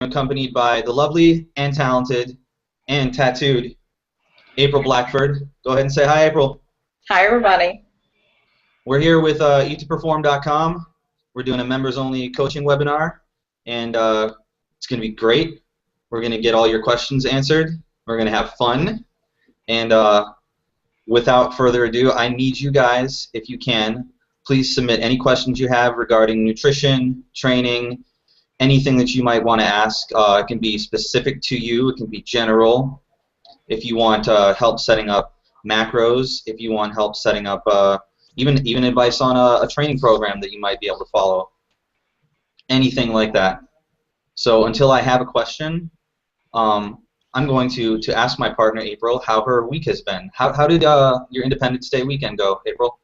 accompanied by the lovely and talented and tattooed April Blackford. Go ahead and say hi, April. Hi, everybody. We're here with eattoperform.com. We're doing a members-only coaching webinar, and it's going to be great. We're going to get all your questions answered. We're going to have fun, and without further ado, I need you guys, if you can, please submit any questions you have regarding nutrition, training, anything that you might want to ask. It can be specific to you. It can be general. If you want help setting up macros, if you want help setting up even advice on a training program that you might be able to follow, anything like that. So until I have a question, I'm going to ask my partner April how her week has been. How did your Independence Day weekend go, April?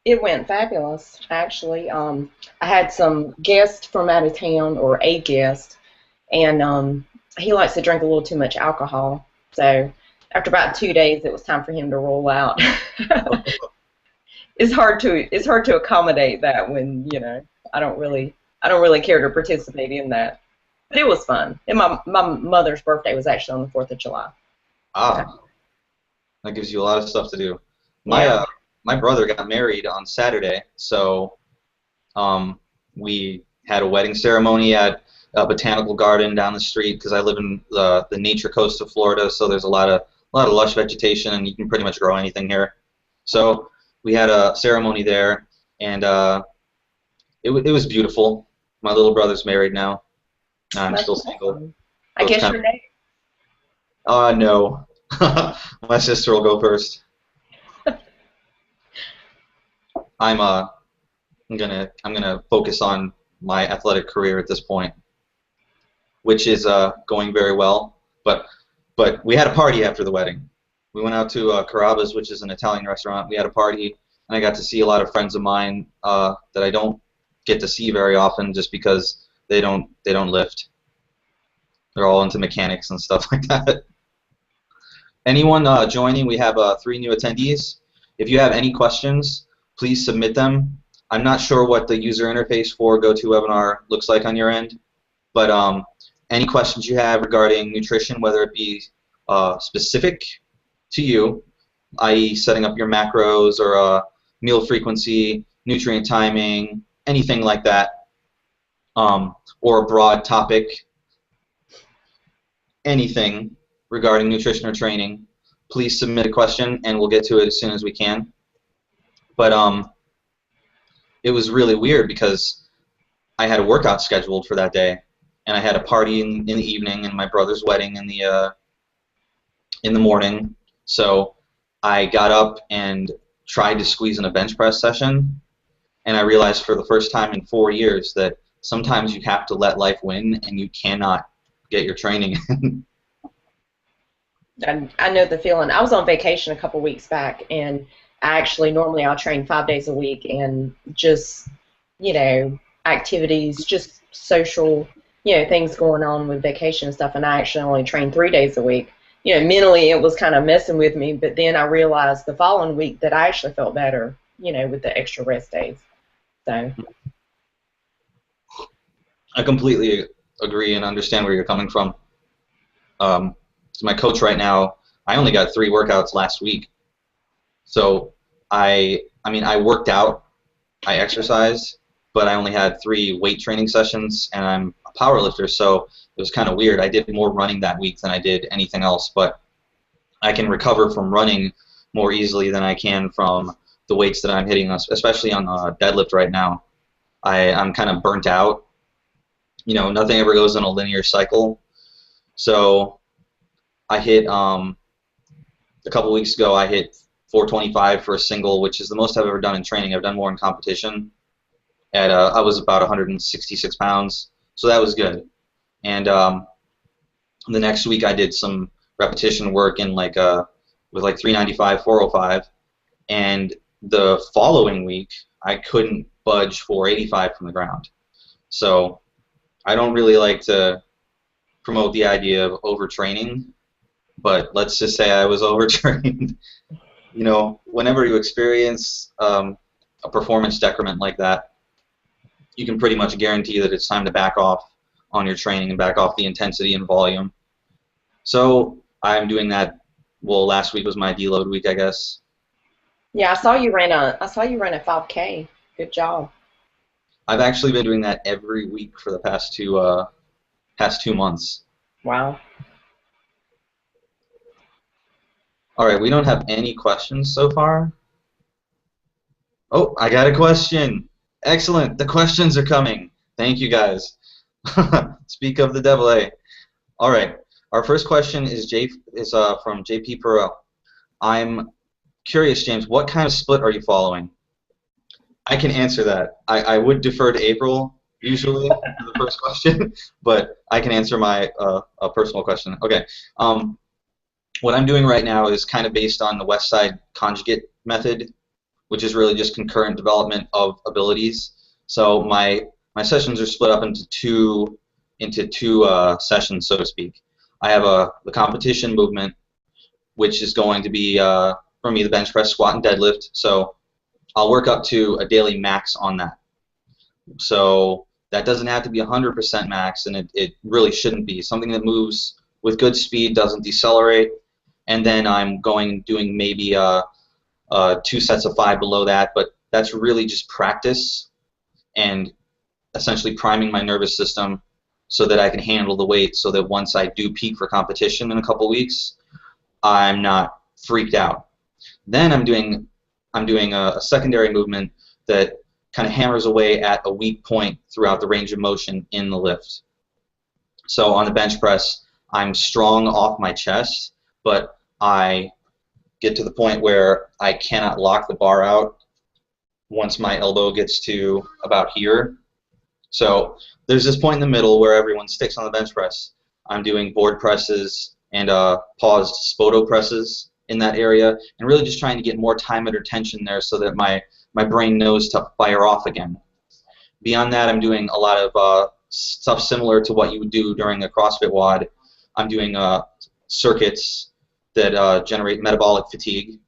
It went fabulous, actually. I had some guests from out of town, or a guest, and he likes to drink a little too much alcohol. So after about 2 days, it was time for him to roll out. It's hard to accommodate that when I don't really care to participate in that. But it was fun. And my mother's birthday was actually on the 4th of July. Ah, that gives you a lot of stuff to do. My brother got married on Saturday, so we had a wedding ceremony at a botanical garden down the street because I live in the nature coast of Florida, so there's a lot of lush vegetation, and you can pretty much grow anything here. So we had a ceremony there, and it was beautiful. My little brother's married now. I'm still single. I guess your name? No. My sister will go first. I'm gonna focus on my athletic career at this point, which is going very well. But we had a party after the wedding. We went out to Carrabba's, which is an Italian restaurant. We had a party, and I got to see a lot of friends of mine that I don't get to see very often, just because they don't lift. They're all into mechanics and stuff like that. Anyone joining? We have 3 new attendees. If you have any questions, please submit them. I'm not sure what the user interface for GoToWebinar looks like on your end, but any questions you have regarding nutrition, whether it be specific to you, i.e. setting up your macros or meal frequency, nutrient timing, anything like that, or a broad topic, anything regarding nutrition or training, please submit a question and we'll get to it as soon as we can. But it was really weird because I had a workout scheduled for that day, and I had a party in the evening and my brother's wedding in the morning. So I got up and tried to squeeze in a bench press session, and I realized for the first time in 4 years that sometimes you have to let life win and you cannot get your training in. I know the feeling. I was on vacation a couple weeks back, and normally I'll train 5 days a week, and just, activities, just social, things going on with vacation and stuff, and I actually only train 3 days a week. Mentally it was kind of messing with me, but then I realized the following week that I actually felt better, with the extra rest days. So I completely agree and understand where you're coming from. So my coach right now, I only got 3 workouts last week. So I worked out, I exercised, but I only had 3 weight training sessions, and I'm a power lifter, so it was kind of weird. I did more running that week than I did anything else, but I can recover from running more easily than I can from the weights that I'm hitting, especially on deadlift right now. I'm kind of burnt out. Nothing ever goes in a linear cycle. So I hit, a couple weeks ago, I hit 425 for a single, which is the most I've ever done in training. I've done more in competition. I was about 166 pounds, so that was good. And the next week I did some repetition work in with 395, 405, and the following week I couldn't budge 485 from the ground. So I don't really like to promote the idea of overtraining, but let's just say I was overtrained. Whenever you experience a performance decrement like that, you can pretty much guarantee that it's time to back off on your training and back off the intensity and volume. So I'm doing that. Well, last week was my deload week, I guess. Yeah, I saw you ran a 5K. Good job. I've actually been doing that every week for the past 2 months. Wow. All right, we don't have any questions so far. Oh, I got a question. Excellent. The questions are coming. Thank you, guys. Speak of the devil, eh? All right. Our first question is from JP Perot. I'm curious, James, what kind of split are you following? I can answer that. I would defer to April usually for the first question, but I can answer my a personal question. Okay. What I'm doing right now is kind of based on the Westside conjugate method, which is really just concurrent development of abilities. So my sessions are split up into two sessions, so to speak. I have the competition movement, which is going to be for me the bench press, squat, and deadlift. So I'll work up to a daily max on that. So that doesn't have to be 100% max, and it really shouldn't be. Something that moves with good speed, doesn't decelerate, and then I'm doing maybe 2 sets of 5 below that, but that's really just practice and essentially priming my nervous system so that I can handle the weight, so that once I do peak for competition in a couple weeks, I'm not freaked out. Then I'm doing a secondary movement that kind of hammers away at a weak point throughout the range of motion in the lift. So on the bench press, I'm strong off my chest, but I get to the point where I cannot lock the bar out once my elbow gets to about here. So there's this point in the middle where everyone sticks on the bench press. I'm doing board presses and paused spoto presses in that area, and really just trying to get more time under tension there so that my brain knows to fire off again. Beyond that, I'm doing a lot of stuff similar to what you would do during a CrossFit WOD. I'm doing circuits that generate metabolic fatigue,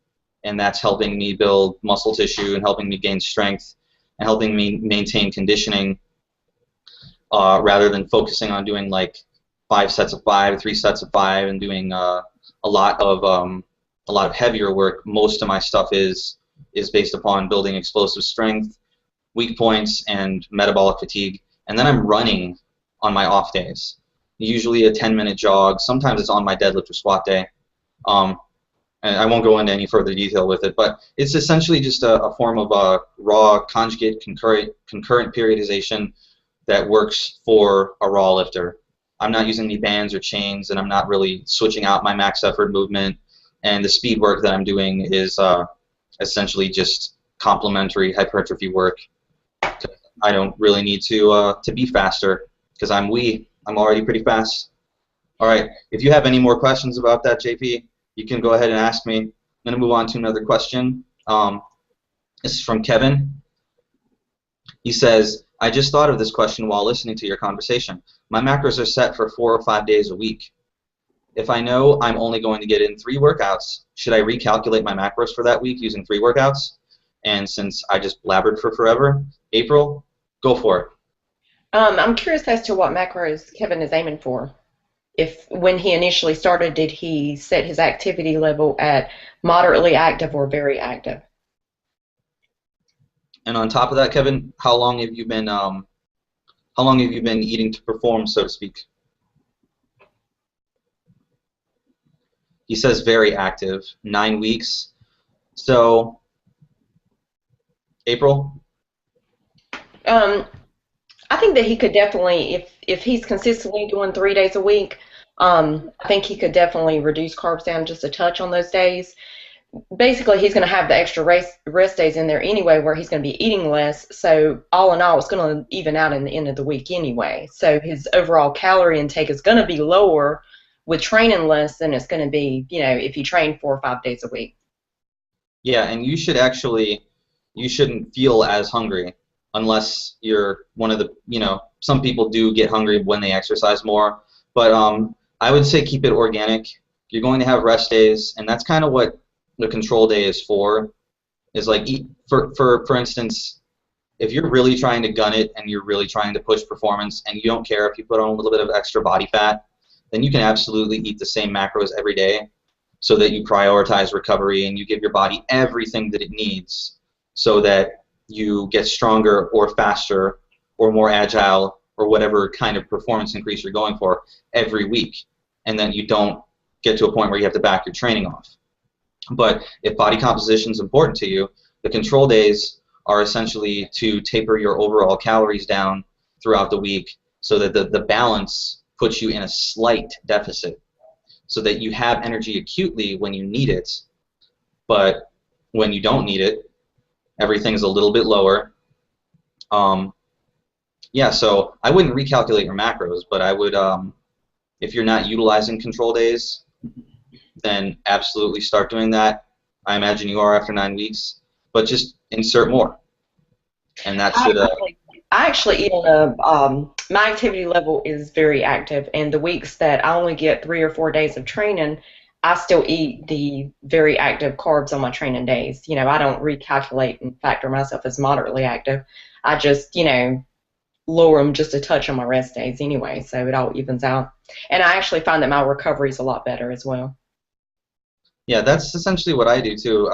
and that's helping me build muscle tissue and helping me gain strength and helping me maintain conditioning rather than focusing on doing like 5 sets of 5, 3 sets of 5, and doing a lot of heavier work. Most of my stuff is based upon building explosive strength, weak points, and metabolic fatigue. And then I'm running on my off days. Usually a 10-minute jog. Sometimes it's on my deadlift or squat day. And I won't go into any further detail with it, but it's essentially just a form of raw conjugate concurrent periodization that works for a raw lifter. I'm not using any bands or chains, and I'm not really switching out my max effort movement. And the speed work that I'm doing is essentially just complementary hypertrophy work. I don't really need to be faster because I'm already pretty fast. All right, if you have any more questions about that, JP, you can go ahead and ask me. I'm going to move on to another question. This is from Kevin. He says, I just thought of this question while listening to your conversation. My macros are set for 4 or 5 days a week. If I know I'm only going to get in 3 workouts, should I recalculate my macros for that week using 3 workouts? And since I just blabbered for forever, April, go for it. I'm curious as to what macros Kevin is aiming for. When he initially started, did he set his activity level at moderately active or very active? And on top of that, Kevin, how long have you been eating to perform, so to speak? He says very active, 9 weeks. So, April? I think that he could definitely, if he's consistently doing 3 days a week, I think he could definitely reduce carbs down just a touch on those days. Basically, he's going to have the extra rest days in there anyway where he's going to be eating less. So all in all, it's going to even out in the end of the week anyway. So his overall calorie intake is going to be lower with training less than it's going to be, if you train 4 or 5 days a week. Yeah, and you shouldn't feel as hungry unless you're one of the, some people do get hungry when they exercise more. But I would say keep it organic. You're going to have rest days, and that's kind of what the control day is for. Is like for instance, if you're really trying to gun it and you're really trying to push performance and you don't care if you put on a little bit of extra body fat, then you can absolutely eat the same macros every day so that you prioritize recovery and you give your body everything that it needs so that you get stronger or faster or more agile or whatever kind of performance increase you're going for every week, and then you don't get to a point where you have to back your training off. But if body composition is important to you, the control days are essentially to taper your overall calories down throughout the week so that the balance puts you in a slight deficit so that you have energy acutely when you need it, but when you don't need it, everything's a little bit lower. Yeah, so I wouldn't recalculate your macros, but I would, if you're not utilizing control days, then absolutely start doing that. I imagine you are after 9 weeks, but just insert more, and that should. I actually eat on a, my activity level is very active, and the weeks that I only get 3 or 4 days of training, I still eat the very active carbs on my training days. You know, I don't recalculate and factor myself as moderately active. I just, you know, lower them just a touch on my rest days anyway, so it all evens out. And I actually find that my recovery is a lot better as well. Yeah, that's essentially what I do too.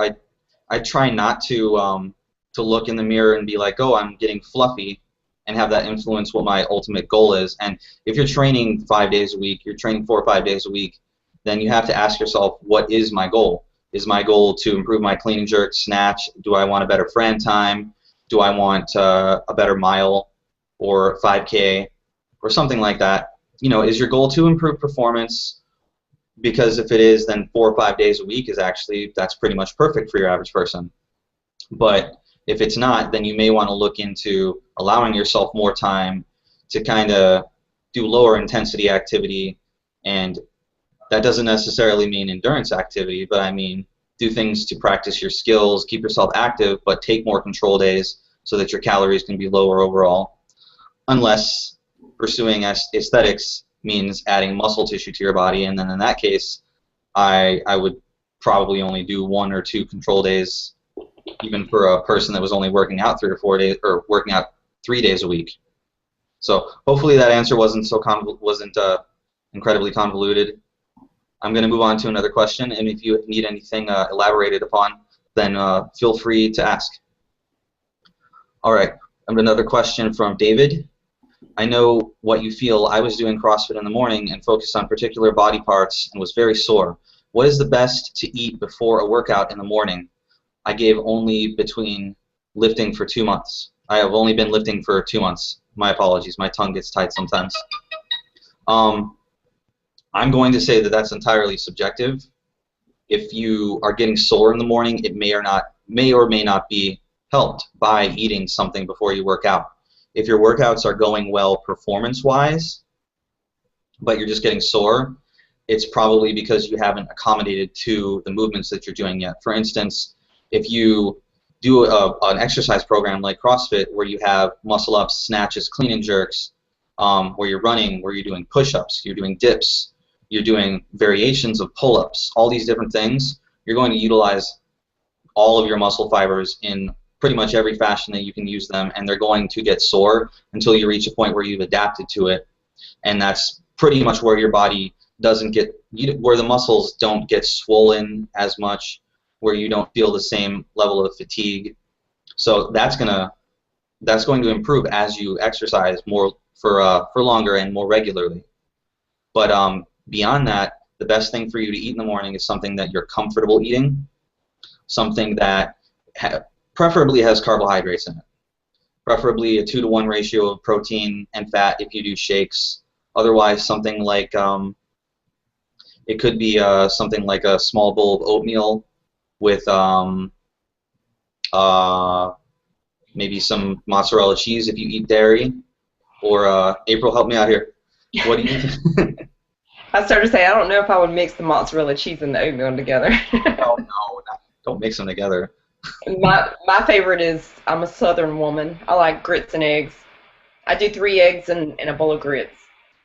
I try not to look in the mirror and be like, oh, I'm getting fluffy, and have that influence what my ultimate goal is. And if you're training 5 days a week, you're training 4 or 5 days a week, then you have to ask yourself, what is my goal? Is my goal to improve my clean and jerk snatch? Do I want a better Fran time? Do I want a better mile or 5K or something like that? You know, is your goal to improve performance? Because if it is, then 4 or 5 days a week is actually, that's pretty much perfect for your average person. But if it's not, then you may want to look into allowing yourself more time to kind of do lower intensity activity, and that doesn't necessarily mean endurance activity, but I mean do things to practice your skills, keep yourself active, but take more control days so that your calories can be lower overall, unless pursuing aesthetics means adding muscle tissue to your body, and then in that case I would probably only do 1 or 2 control days, even for a person that was only working out 3 or 4 days, or working out 3 days a week. So hopefully that answer wasn't incredibly convoluted. I'm going to move on to another question, and if you need anything elaborated upon, then feel free to ask. All right, another question from David. I know what you feel. I was doing CrossFit in the morning and focused on particular body parts and was very sore. What is the best to eat before a workout in the morning? I gave only between lifting for 2 months. I have only been lifting for 2 months. My apologies. My tongue gets tight sometimes. I'm going to say that that's entirely subjective. If you are getting sore in the morning, it may or may not be helped by eating something before you work out. If your workouts are going well performance-wise, but you're just getting sore, it's probably because you haven't accommodated to the movements that you're doing yet. For instance, if you do an exercise program like CrossFit where you have muscle-ups, snatches, clean and jerks, where you're running, where you're doing push-ups, you're doing dips, you're doing variations of pull-ups, all these different things, you're going to utilize all of your muscle fibers in pretty much every fashion that you can use them, and they're going to get sore until you reach a point where you've adapted to it. And that's pretty much where your body doesn't get, where the muscles don't get swollen as much, where you don't feel the same level of fatigue. So that's going to improve as you exercise more for longer and more regularly. But beyond that, the best thing for you to eat in the morning is something that you're comfortable eating, something that preferably has carbohydrates in it, preferably a 2-to-1 ratio of protein and fat if you do shakes. Otherwise, something like it could be something like a small bowl of oatmeal with maybe some mozzarella cheese if you eat dairy. Or April, help me out here. What do you think? I started to say, I don't know if I would mix the mozzarella cheese and the oatmeal together. Oh, no, don't mix them together. My favorite is, I'm a Southern woman. I like grits and eggs. I do 3 eggs in a bowl of grits.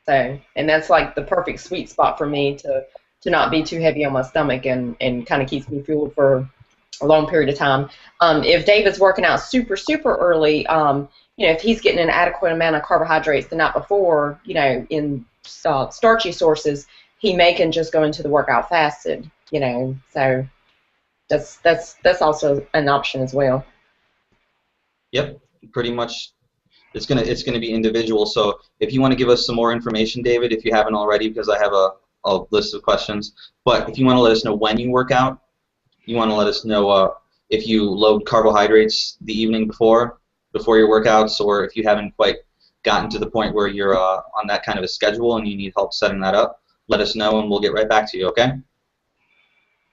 So, and that's like the perfect sweet spot for me to not be too heavy on my stomach and kind of keeps me fueled for a long period of time. If David's working out super, super early, if he's getting an adequate amount of carbohydrates the night before, in starchy sources, he can just go into the workout fasted, so that's also an option as well. Yep, pretty much. It's gonna be individual. So if you want to give us some more information, David, if you haven't already, because I have a list of questions. But if you want to let us know when you work out, you want to let us know if you load carbohydrates the evening before your workouts, or if you haven't quite gotten to the point where you're on that kind of a schedule and you need help setting that up. Let us know and we'll get right back to you. Okay?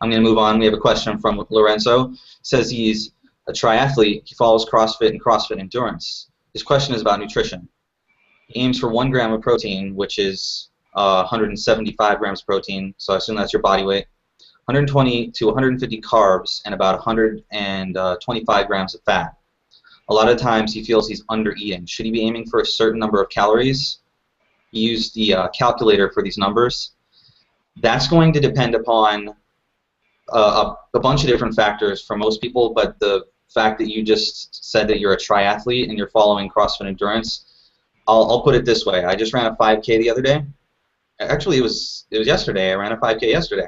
I'm going to move on. We have a question from Lorenzo. It says he's a triathlete. He follows CrossFit and CrossFit Endurance. His question is about nutrition. He aims for 1 gram of protein, which is 175 grams of protein, so I assume that's your body weight, 120 to 150 carbs, and about 125 grams of fat. A lot of times he feels he's under-eating. Should he be aiming for a certain number of calories? He used the calculator for these numbers. That's going to depend upon a bunch of different factors for most people, but the fact that you just said that you're a triathlete and you're following CrossFit Endurance, I'll put it this way. I just ran a 5K the other day. Actually, it was yesterday. I ran a 5K yesterday.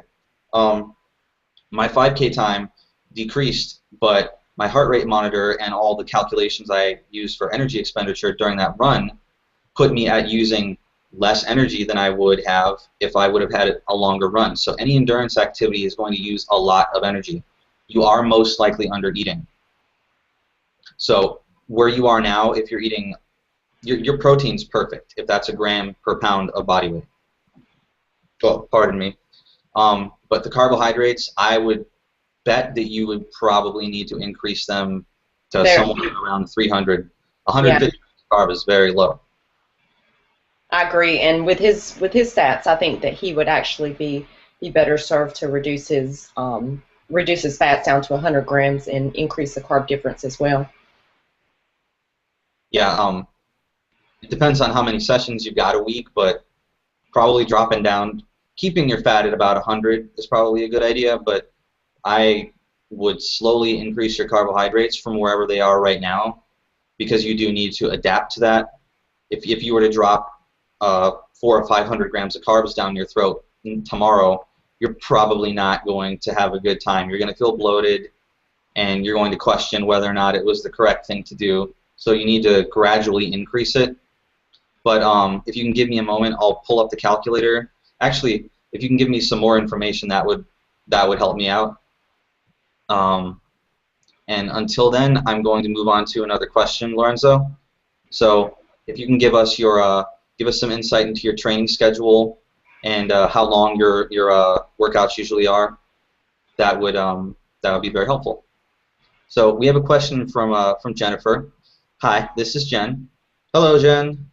My 5K time decreased, but my heart rate monitor and all the calculations I used for energy expenditure during that run put me at using less energy than I would have if I would have had a longer run. So any endurance activity is going to use a lot of energy. You are most likely under-eating. So where you are now, if you're eating, your protein's perfect, if that's a gram per pound of body weight. Oh, pardon me. But the carbohydrates, I would bet that you would probably need to increase them to somewhere around 300. 150 carb is very low. I agree, and with his stats, I think that he would actually be better served to reduce his fats down to 100 grams and increase the carb difference as well. Yeah, it depends on how many sessions you've got a week, but probably dropping down, keeping your fat at about 100 is probably a good idea, but I would slowly increase your carbohydrates from wherever they are right now, because you do need to adapt to that. If you were to drop 400 or 500 grams of carbs down your throat tomorrow, you're probably not going to have a good time. You're going to feel bloated, and you're going to question whether or not it was the correct thing to do. So you need to gradually increase it. But if you can give me a moment, I'll pull up the calculator. Actually, if you can give me some more information, that would help me out. And until then, I'm going to move on to another question, Lorenzo. So if you can give us some insight into your training schedule and how long your workouts usually are, that would be very helpful. So we have a question from Jennifer. Hi, this is Jen. Hello, Jen.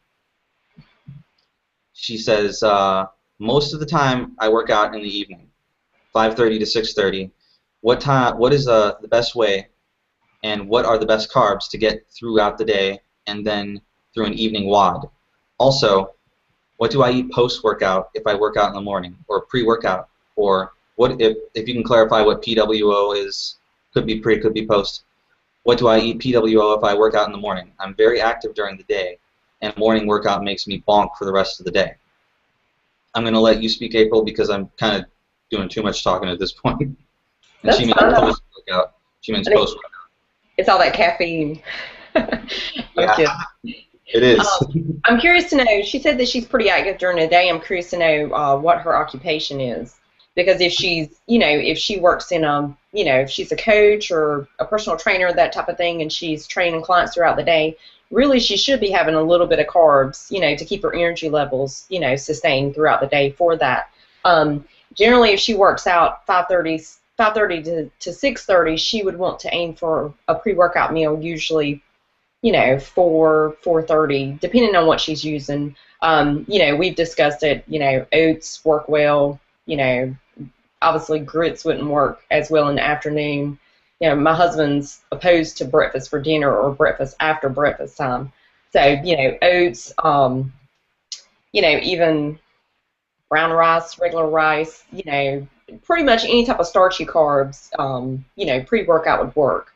She says, most of the time I work out in the evening, 5:30 to 6:30. What is the best way, and what are the best carbs to get throughout the day and then through an evening WOD? Also, what do I eat post-workout if I work out in the morning, or pre-workout? Or what if you can clarify what PWO is? Could be pre, could be post. What do I eat PWO if I work out in the morning? I'm very active during the day, and morning workout makes me bonk for the rest of the day. I'm going to let you speak, April, because I'm kind of doing too much talking at this point. And That's she means post-workout. She means post-workout. It's all that caffeine. It is. I'm curious to know, she said that she's pretty active during the day. I'm curious to know what her occupation is. Because if she works in if she's a coach or a personal trainer, that type of thing, and she's training clients throughout the day, really she should be having a little bit of carbs, to keep her energy levels, sustained throughout the day for that. Generally, if she works out 5:30 to 6:30, she would want to aim for a pre-workout meal, usually 4:30, depending on what she's using. We've discussed it, oats work well, obviously grits wouldn't work as well in the afternoon. My husband's opposed to breakfast for dinner or breakfast after breakfast time. So, oats, even brown rice, regular rice, pretty much any type of starchy carbs, pre-workout would work.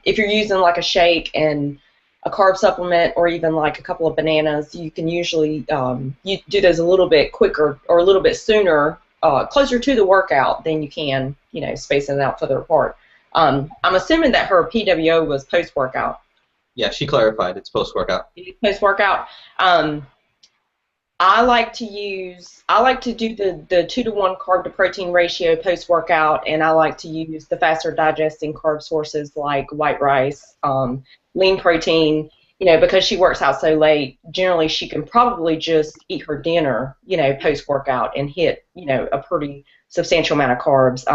If you're using like a shake and a carb supplement or even like a couple of bananas, you can usually you do those a little bit quicker or a little bit sooner, closer to the workout than you can, spacing it out further apart. I'm assuming that her PWO was post-workout. Yeah, she clarified it's post-workout. Post-workout. I like to do the 2-to-1 carb to protein ratio post-workout, and I like to use the faster digesting carb sources like white rice, lean protein, because she works out so late. Generally, she can probably just eat her dinner, post-workout and hit, a pretty substantial amount of carbs.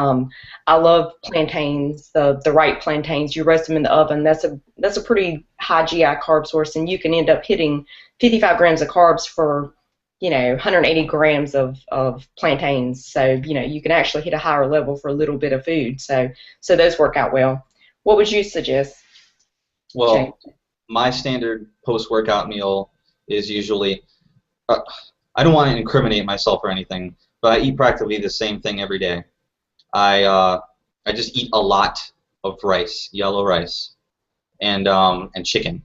I love plantains, the right plantains. You roast them in the oven. That's a pretty high GI carb source, and you can end up hitting 55 grams of carbs for 180 grams of plantains. So, you can actually hit a higher level for a little bit of food. So those work out well. What would you suggest? Well, Jay? My standard post-workout meal is usually, I don't want to incriminate myself or anything, but I eat practically the same thing every day. I just eat a lot of rice, yellow rice, and chicken.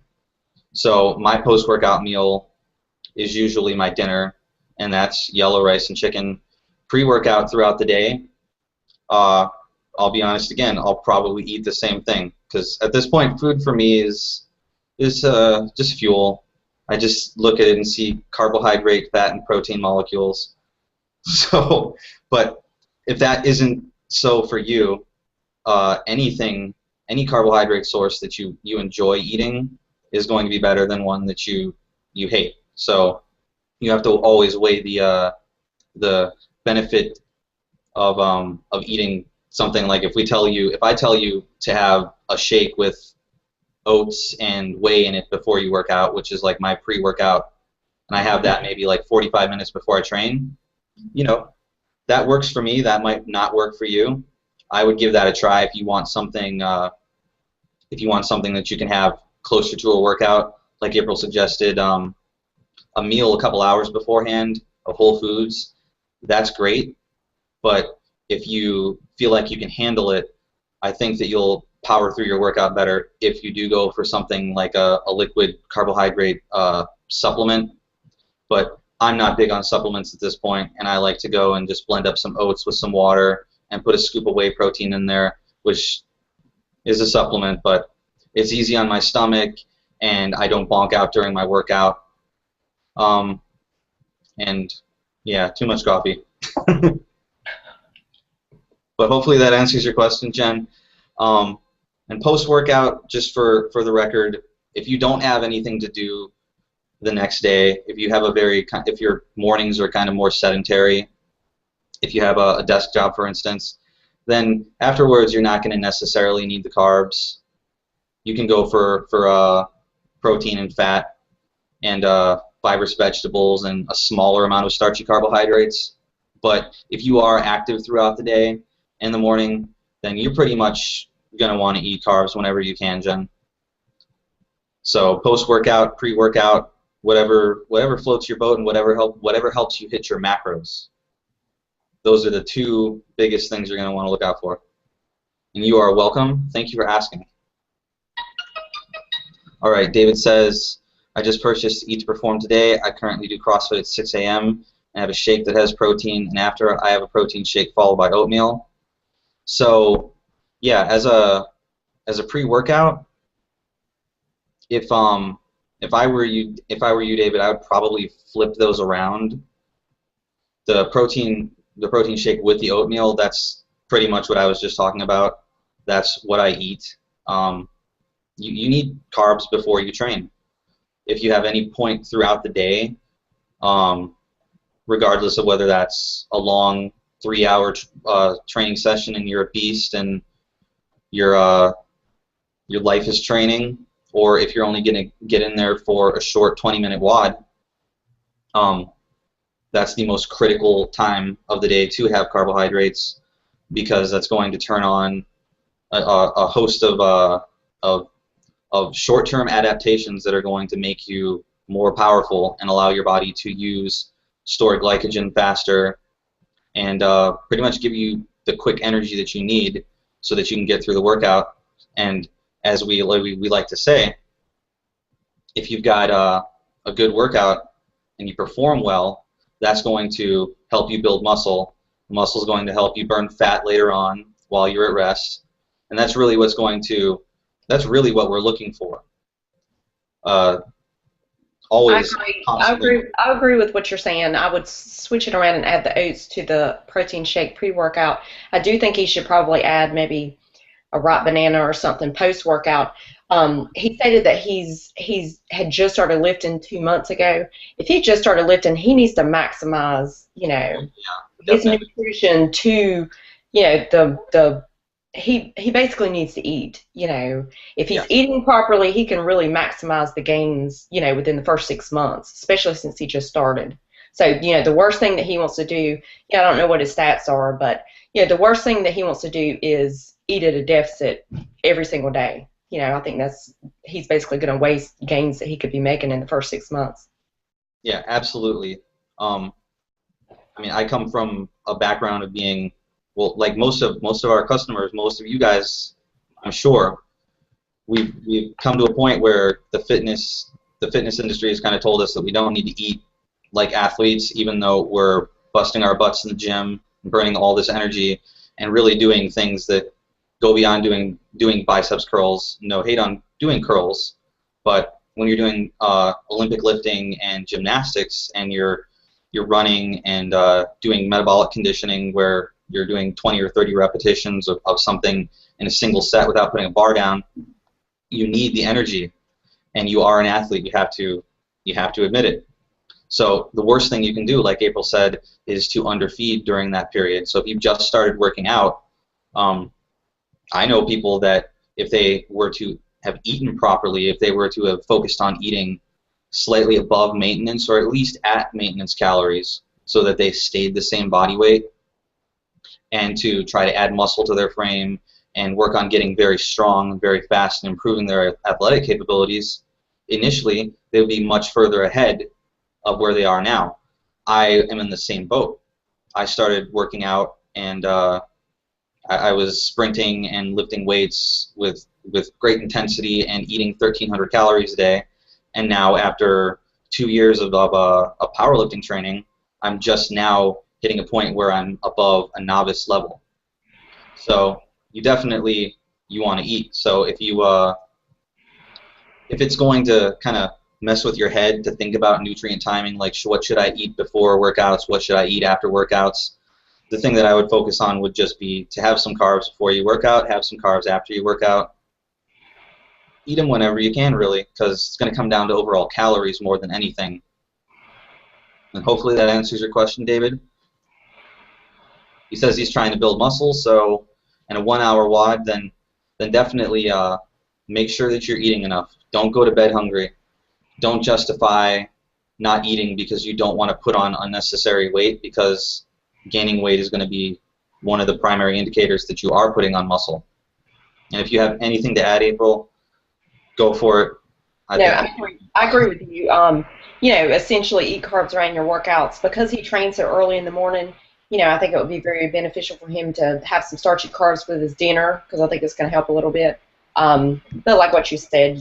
So my post-workout meal is usually my dinner, and that's yellow rice and chicken. Pre-workout throughout the day, I'll be honest again, I'll probably eat the same thing, because at this point, food for me is just fuel. I just look at it and see carbohydrate, fat, and protein molecules. So, but if that isn't so for you, any carbohydrate source that you enjoy eating is going to be better than one that you hate. So you have to always weigh the benefit of eating something. Like if I tell you to have a shake with oats and whey in it before you work out, which is like my pre-workout, and I have that maybe like 45 minutes before I train, that works for me. That might not work for you. I would give that a try if you want something. If you want something that you can have closer to a workout, like April suggested, a meal a couple hours beforehand of whole foods, that's great. But if you feel like you can handle it, I think that you'll power through your workout better if you do go for something like a liquid carbohydrate supplement. But I'm not big on supplements at this point, and I like to go and just blend up some oats with some water and put a scoop of whey protein in there, which is a supplement, but it's easy on my stomach, and I don't bonk out during my workout. And yeah, too much coffee. But hopefully that answers your question, Jen. And post-workout, just for the record, if you don't have anything to do the next day, if your mornings are kind of more sedentary, if you have a desk job, for instance, then afterwards you're not going to necessarily need the carbs. You can go for protein and fat and fibrous vegetables and a smaller amount of starchy carbohydrates. But if you are active throughout the day in the morning, then you're pretty much going to want to eat carbs whenever you can, Jen. So post-workout, pre-workout, whatever floats your boat and whatever helps you hit your macros. Those are the two biggest things you're going to want to look out for. And you are welcome. Thank you for asking. All right, David says, I just purchased Eat to Perform today. I currently do CrossFit at 6 a.m. and have a shake that has protein, and after I have a protein shake followed by oatmeal. So, yeah, as a pre-workout, if I were you, David, I would probably flip those around. The protein shake with the oatmeal, that's pretty much what I was just talking about. That's what I eat. You need carbs before you train. If you have any point throughout the day, regardless of whether that's a long 3-hour training session and you're a beast and your life is training, or if you're only going to get in there for a short 20-minute WOD, that's the most critical time of the day to have carbohydrates, because that's going to turn on a host of short-term adaptations that are going to make you more powerful and allow your body to use stored glycogen faster and pretty much give you the quick energy that you need so that you can get through the workout. And as we like to say, if you've got a good workout and you perform well, that's going to help you build muscle. Muscle is going to help you burn fat later on while you're at rest, and that's really what we're looking for. Always. I agree with what you're saying. I would switch it around and add the oats to the protein shake pre-workout. I do think he should probably add maybe a ripe banana or something post-workout. He stated that he's had just started lifting 2 months ago. If he just started lifting, he needs to maximize, his nutrition to, he basically needs to eat. If he's eating properly, he can really maximize the gains, within the first 6 months, especially since he just started. So, the worst thing that he wants to do, I don't know what his stats are, but the worst thing that he wants to do is eat at a deficit every single day. I think he's basically going to waste gains that he could be making in the first 6 months. Yeah, absolutely. I come from a background of being, well, like most of our customers, most of you guys, I'm sure, we've come to a point where the fitness industry has kind of told us that we don't need to eat like athletes, even though we're busting our butts in the gym, burning all this energy, and really doing things that go beyond doing biceps curls. No hate on doing curls, but when you're doing Olympic lifting and gymnastics, and you're running and doing metabolic conditioning where you're doing 20 or 30 repetitions of something in a single set without putting a bar down, you need the energy, and you are an athlete. You have to admit it. So the worst thing you can do, like April said, is to underfeed during that period. So if you've just started working out, I know people that if they were to have eaten properly, if they were to have focused on eating slightly above maintenance or at least at maintenance calories so that they stayed the same body weight, and to try to add muscle to their frame and work on getting very strong and very fast and improving their athletic capabilities, initially they would be much further ahead of where they are now. I am in the same boat. I started working out, and I was sprinting and lifting weights with great intensity and eating 1,300 calories a day. And now, after 2 years of powerlifting training, I'm just now hitting a point where I'm above a novice level. So you want to eat. So if it's going to kind of mess with your head to think about nutrient timing, like what should I eat before workouts, what should I eat after workouts, the thing that I would focus on would just be to have some carbs before you work out, have some carbs after you work out. Eat them whenever you can, really, because it's going to come down to overall calories more than anything. And hopefully that answers your question, David. He says he's trying to build muscle, so in a 1 hour WOD, then definitely make sure that you're eating enough. Don't go to bed hungry. Don't justify not eating because you don't want to put on unnecessary weight, because gaining weight is going to be one of the primary indicators that you are putting on muscle. And if you have anything to add, April, go for it. I agree with you. Essentially eat carbs around your workouts. Because he trains so early in the morning, I think it would be very beneficial for him to have some starchy carbs with his dinner, because I think it's going to help a little bit. But like what you said,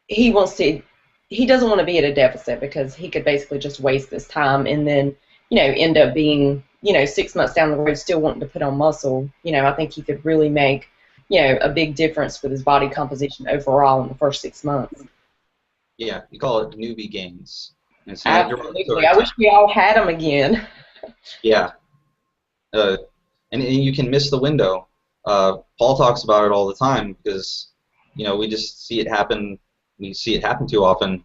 he doesn't want to be at a deficit, because he could basically just waste this time and then, end up being, 6 months down the road still wanting to put on muscle. I think he could really make, a big difference with his body composition overall in the first 6 months. Yeah, you call it newbie gains. Absolutely. I wish we all had them again. Yeah. And you can miss the window. Paul talks about it all the time, because, we just see it happen. We see it happen too often.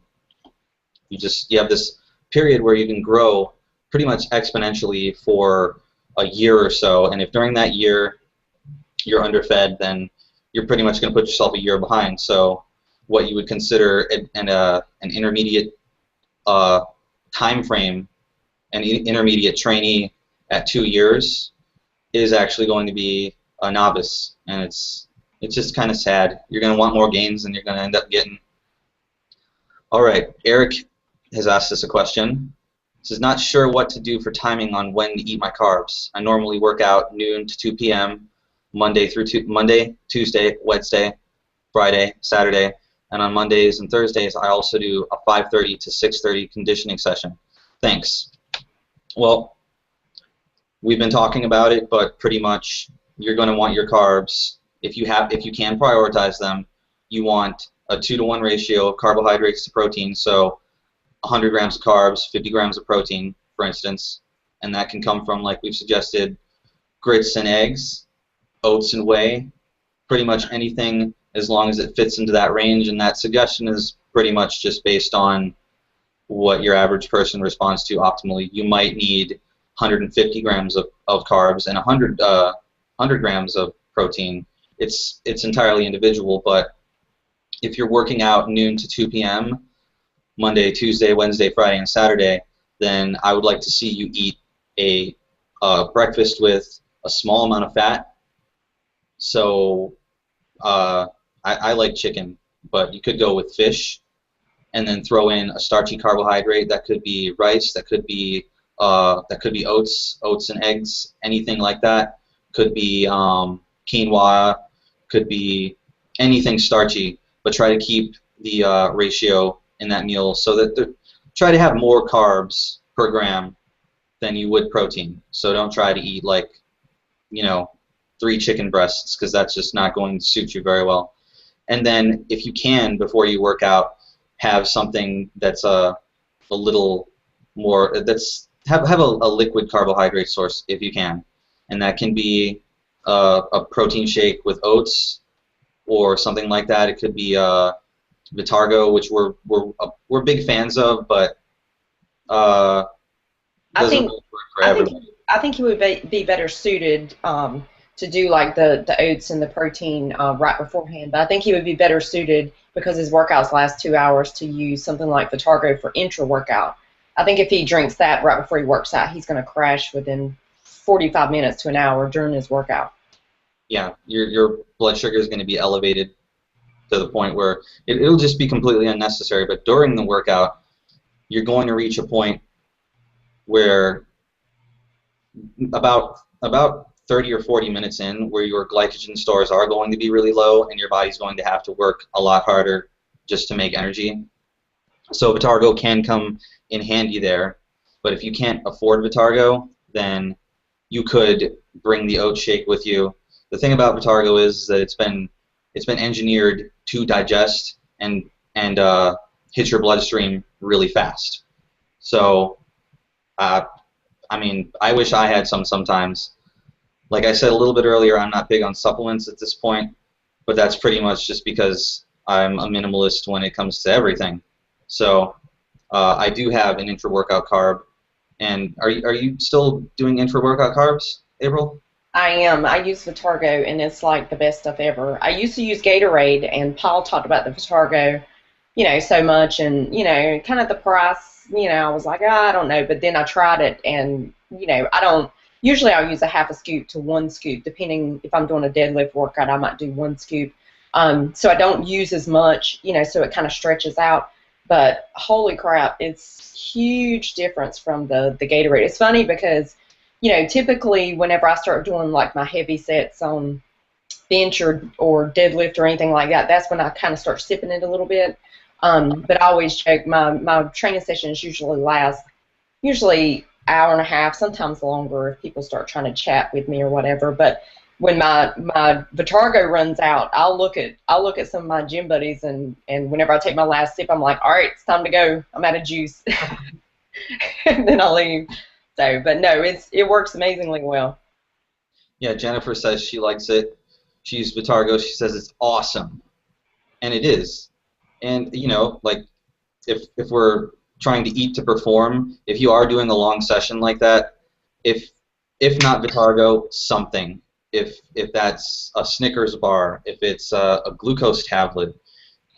You have this period where you can grow pretty much exponentially for a year or so, and if during that year you're underfed, then you're pretty much going to put yourself a year behind. So what you would consider an intermediate time frame, an intermediate trainee at 2 years, is actually going to be a novice, and it's just kind of sad. You're going to want more gains than you're going to end up getting. All right, Eric has asked us a question. Says, not sure what to do for timing on when to eat my carbs. I normally work out noon to 2 p.m. Monday, Tuesday, Wednesday, Friday, Saturday, and on Mondays and Thursdays I also do a 5:30 to 6:30 conditioning session. Thanks. Well, we've been talking about it, but pretty much you're going to want your carbs, if you can prioritize them, you want a 2-to-1 ratio of carbohydrates to protein, so 100 grams of carbs, 50 grams of protein, for instance, and that can come from, like we've suggested, grits and eggs, oats and whey, pretty much anything as long as it fits into that range, and that suggestion is pretty much just based on what your average person responds to optimally. You might need 150 grams of carbs and 100 grams of protein. It's entirely individual, but if you're working out noon to 2 p.m., Monday, Tuesday, Wednesday, Friday, and Saturday, then I would like to see you eat a breakfast with a small amount of fat. So I like chicken, but you could go with fish, and then throw in a starchy carbohydrate. That could be rice. That could be oats and eggs, anything like that. Could be quinoa. Could be anything starchy, but try to keep the ratio in that meal so that try to have more carbs per gram than you would protein. So don't try to eat like 3 chicken breasts, because that's just not going to suit you very well. And then if you can, before you work out, have something that's a little more, have a liquid carbohydrate source if you can, and that can be a protein shake with oats or something like that. It could be Vitargo, which we're big fans of, but I doesn't think really work for everyone. I think he would be better suited to do like the oats and the protein right beforehand. But I think he would be better suited, because his workouts last 2 hours, to use something like Vitargo for intra-workout. I think if he drinks that right before he works out, he's going to crash within 45 minutes to an hour during his workout. Yeah, your blood sugar is going to be elevated to the point where it'll just be completely unnecessary. But during the workout, you're going to reach a point where about 30 or 40 minutes in, where your glycogen stores are going to be really low, and your body's going to have to work a lot harder just to make energy. So Vitargo can come in handy there, but if you can't afford Vitargo, then you could bring the oat shake with you. The thing about Vitargo is that it's been engineered to digest and hit your bloodstream really fast. So, I mean, I wish I had some sometimes. Like I said a little bit earlier, I'm not big on supplements at this point, but that's pretty much just because I'm a minimalist when it comes to everything. So I do have an intra-workout carb. And are you still doing intra-workout carbs, April? I am. I use Vitargo, and it's like the best stuff ever. I used to use Gatorade, and Paul talked about the Vitargo, so much, and, kind of the price, I was like, I don't know, but then I tried it, and, usually I'll use a half a scoop to 1 scoop, depending if I'm doing a deadlift workout, I might do 1 scoop. So I don't use as much, so it kind of stretches out. But holy crap, it's huge difference from the Gatorade. It's funny because, typically whenever I start doing like my heavy sets on bench or deadlift or anything like that, that's when I kind of start sipping it a little bit. But I always joke, my training sessions usually hour and a half, sometimes longer if people start trying to chat with me or whatever. But when my Vitargo runs out, I'll look at some of my gym buddies, and whenever I take my last sip, I'm like, all right, it's time to go. I'm out of juice. And then I'll leave. So, but no, it works amazingly well. Yeah, Jennifer says she likes it. She used Vitargo. She says it's awesome, and it is. And like if we're trying to eat to perform, if you are doing a long session like that, if not Vitargo, something. If that's a Snickers bar, if it's a glucose tablet,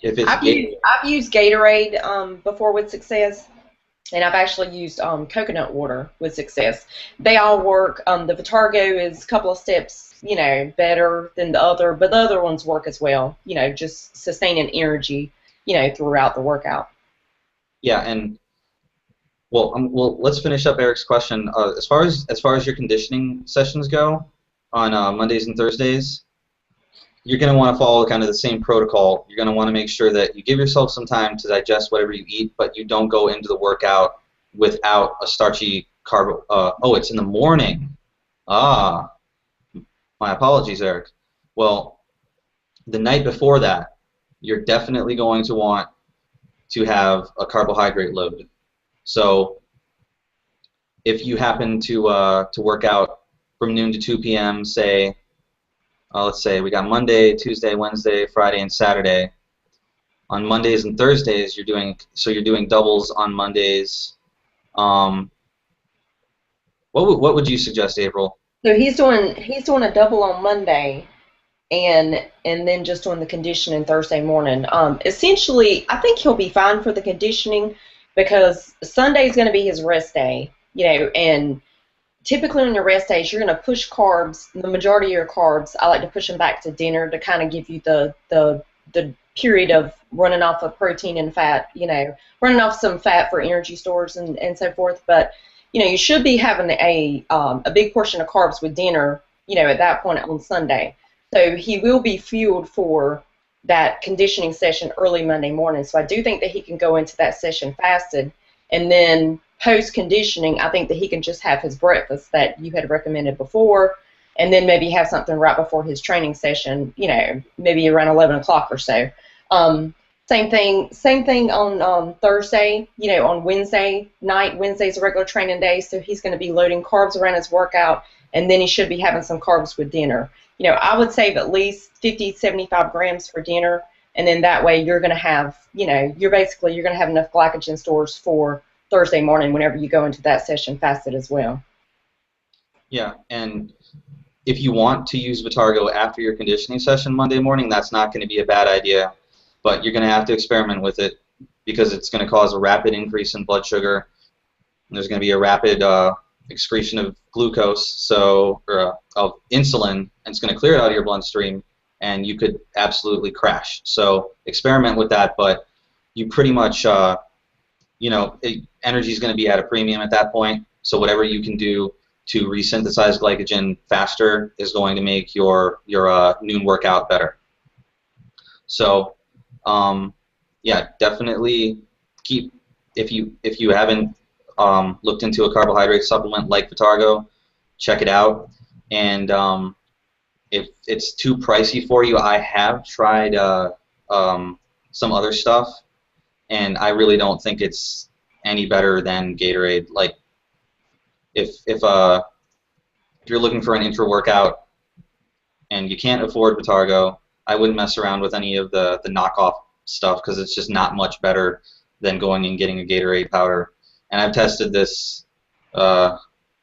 if it's I've used Gatorade before with success, and I've actually used coconut water with success. They all work. The Vitargo is a couple of steps, better than the other, but the other ones work as well. Just sustaining energy, throughout the workout. Yeah, and Well, let's finish up Eric's question. As far as your conditioning sessions go on Mondays and Thursdays, you're going to want to follow kind of the same protocol. You're going to want to make sure that you give yourself some time to digest whatever you eat, but you don't go into the workout without a starchy carb. Oh, it's in the morning. Ah, my apologies, Eric. Well, the night before that, you're definitely going to want to have a carbohydrate load. So if you happen to work out from noon to 2 p.m., say, let's say we got Monday, Tuesday, Wednesday, Friday, and Saturday. On Mondays and Thursdays, you're doing doubles on Mondays. What would you suggest, April? So he's doing a double on Monday, and then just doing the conditioning Thursday morning. Essentially, I think he'll be fine for the conditioning because Sunday is going to be his rest day, and typically on your rest days, you're going to push carbs, the majority of your carbs. I like to push them back to dinner to kind of give you the period of running off of protein and fat, running off some fat for energy stores and so forth. But, you should be having a big portion of carbs with dinner, at that point on Sunday. So he will be fueled for that conditioning session early Monday morning. So I do think that he can go into that session fasted, and then post-conditioning, I think that he can just have his breakfast that you had recommended before, and then maybe have something right before his training session, maybe around 11 o'clock or so. Same thing on Thursday, on Wednesday night. Wednesday's a regular training day, so he's going to be loading carbs around his workout, and then he should be having some carbs with dinner. I would save at least 50, 75 grams for dinner, and then that way you're going to have, you're going to have enough glycogen stores for Thursday morning whenever you go into that session fasted as well. Yeah, and if you want to use Vitargo after your conditioning session Monday morning, that's not going to be a bad idea, but you're going to have to experiment with it because it's going to cause a rapid increase in blood sugar. There's going to be a rapid excretion of glucose, or of insulin, and it's going to clear it out of your bloodstream, and you could absolutely crash. So experiment with that, but you pretty much energy is going to be at a premium at that point, so whatever you can do to resynthesize glycogen faster is going to make your noon workout better. So yeah, definitely if you haven't looked into a carbohydrate supplement like Vitargo, check it out. And if it's too pricey for you, I have tried some other stuff, and I really don't think it's any better than Gatorade. Like, if you're looking for an intra-workout and you can't afford Vitargo, I wouldn't mess around with any of the knockoff stuff because it's just not much better than going and getting a Gatorade powder. And I've tested this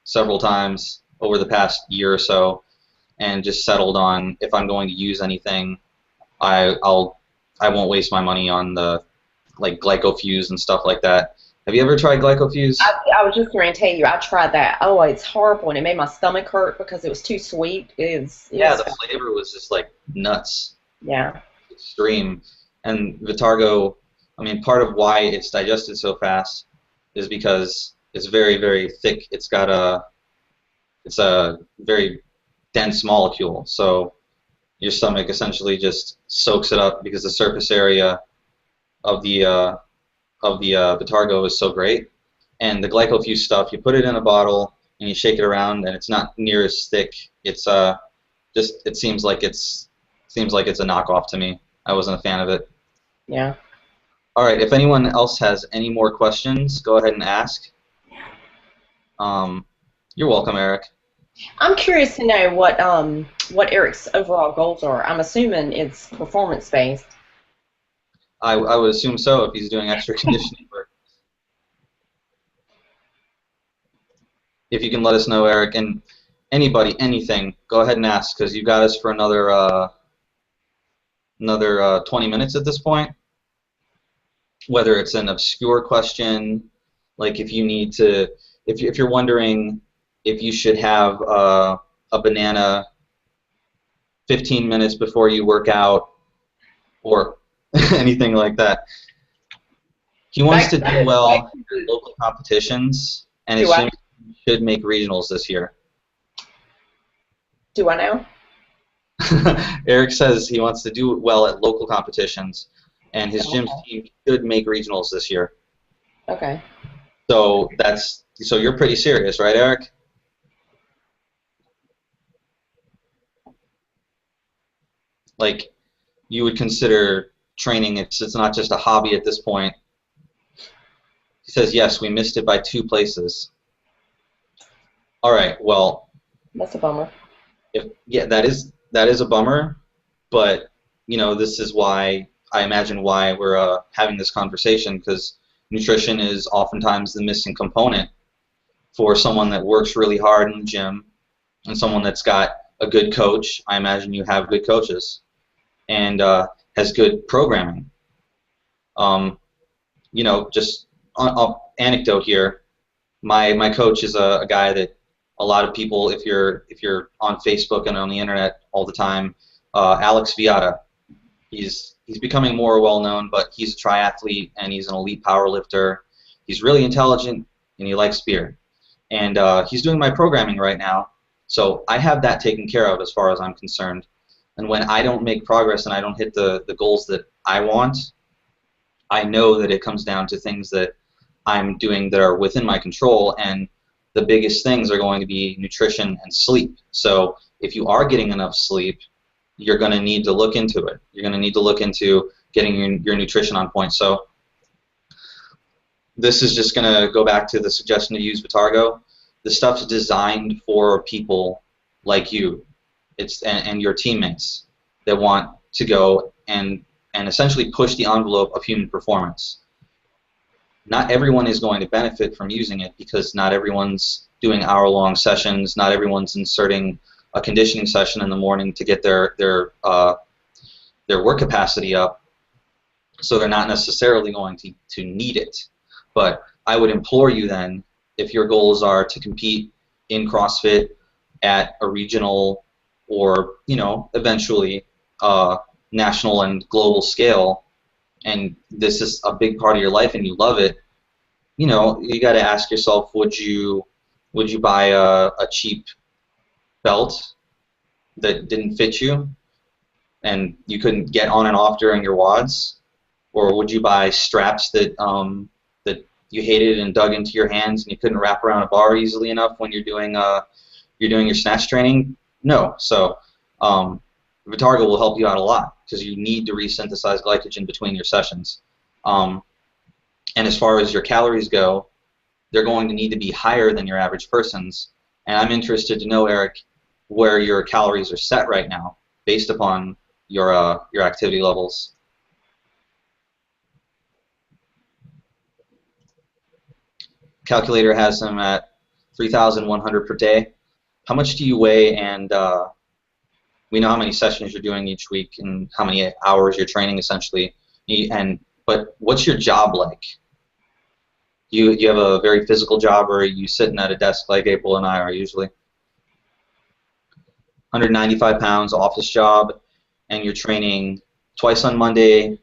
several times over the past year or so, and just settled on, if I'm going to use anything, I won't waste my money on the GlycoFuse and stuff like that. Have you ever tried GlycoFuse? I was just going to tell you, I tried that. Oh, it's horrible, and it made my stomach hurt because it was too sweet. The flavor was just like nuts. Yeah. Extreme. And Vitargo, I mean, part of why it's digested so fast is because it's very, very thick. It's a very dense molecule, so your stomach essentially just soaks it up because the surface area of the Vitargo is so great. And the GlycoFuse stuff, you put it in a bottle and you shake it around, and it's not near as thick. It's it seems like it's a knockoff to me. I wasn't a fan of it. Yeah. All right. If anyone else has any more questions, go ahead and ask. You're welcome, Eric. I'm curious to know what Eric's overall goals are. I'm assuming it's performance based. I would assume so if he's doing extra conditioning work. If you can let us know, Eric, and anybody, anything, go ahead and ask, because you got us for another 20 minutes at this point. Whether it's an obscure question, like if you're wondering if you should have a banana 15 minutes before you work out, or anything like that, He wants to do Back well to at local competitions, and his do I gym should make regionals this year. do I know? Eric says he wants to do well at local competitions, and his gym's Okay. team should make regionals this year. Okay. So you're pretty serious, right, Eric? Like you would consider training. It's not just a hobby at this point. He says yes. We missed it by 2 places. All right. Well, That's a bummer. yeah, that is a bummer, but this is why I imagine why we're having this conversation, because nutrition is oftentimes the missing component for someone that works really hard in the gym and someone that's got a good coach. I imagine you have good coaches and has good programming. Um, just anecdote here. My coach is a guy that a lot of people, if you're on Facebook and on the internet all the time, Alex Viada. He's becoming more well known, but he's a triathlete and he's an elite power lifter. He's really intelligent and he likes beer. And he's doing my programming right now, so I have that taken care of as far as I'm concerned. And when I don't make progress and I don't hit the goals that I want, I know that it comes down to things that I'm doing that are within my control, and the biggest things are going to be nutrition and sleep. So if you are getting enough sleep, you're going to need to look into it. You're going to need to look into getting your nutrition on point. So this is just going to go back to the suggestion to use Vitargo. The stuff's designed for people like you, and your teammates that want to go and essentially push the envelope of human performance. Not everyone is going to benefit from using it because not everyone's doing hour-long sessions. Not everyone's inserting a conditioning session in the morning to get their work capacity up. So they're not necessarily going to need it. But I would implore you then, if your goals are to compete in CrossFit at a regional or eventually national and global scale, and this is a big part of your life and you love it, you got to ask yourself, would you buy a cheap belt that didn't fit you and you couldn't get on and off during your WODs, or would you buy straps that you hated and dug into your hands and you couldn't wrap around a bar easily enough when you're doing your snatch training? No. So Vitargo will help you out a lot because you need to resynthesize glycogen between your sessions. And as far as your calories go, they're going to need to be higher than your average person's. And I'm interested to know, Eric, where your calories are set right now based upon your activity levels. Calculator has them at 3,100 per day. How much do you weigh? And we know how many sessions you're doing each week and how many hours you're training essentially. But what's your job like? You have a very physical job, or are you sitting at a desk like April and I are usually? 195 pounds, office job, and you're training twice on Monday,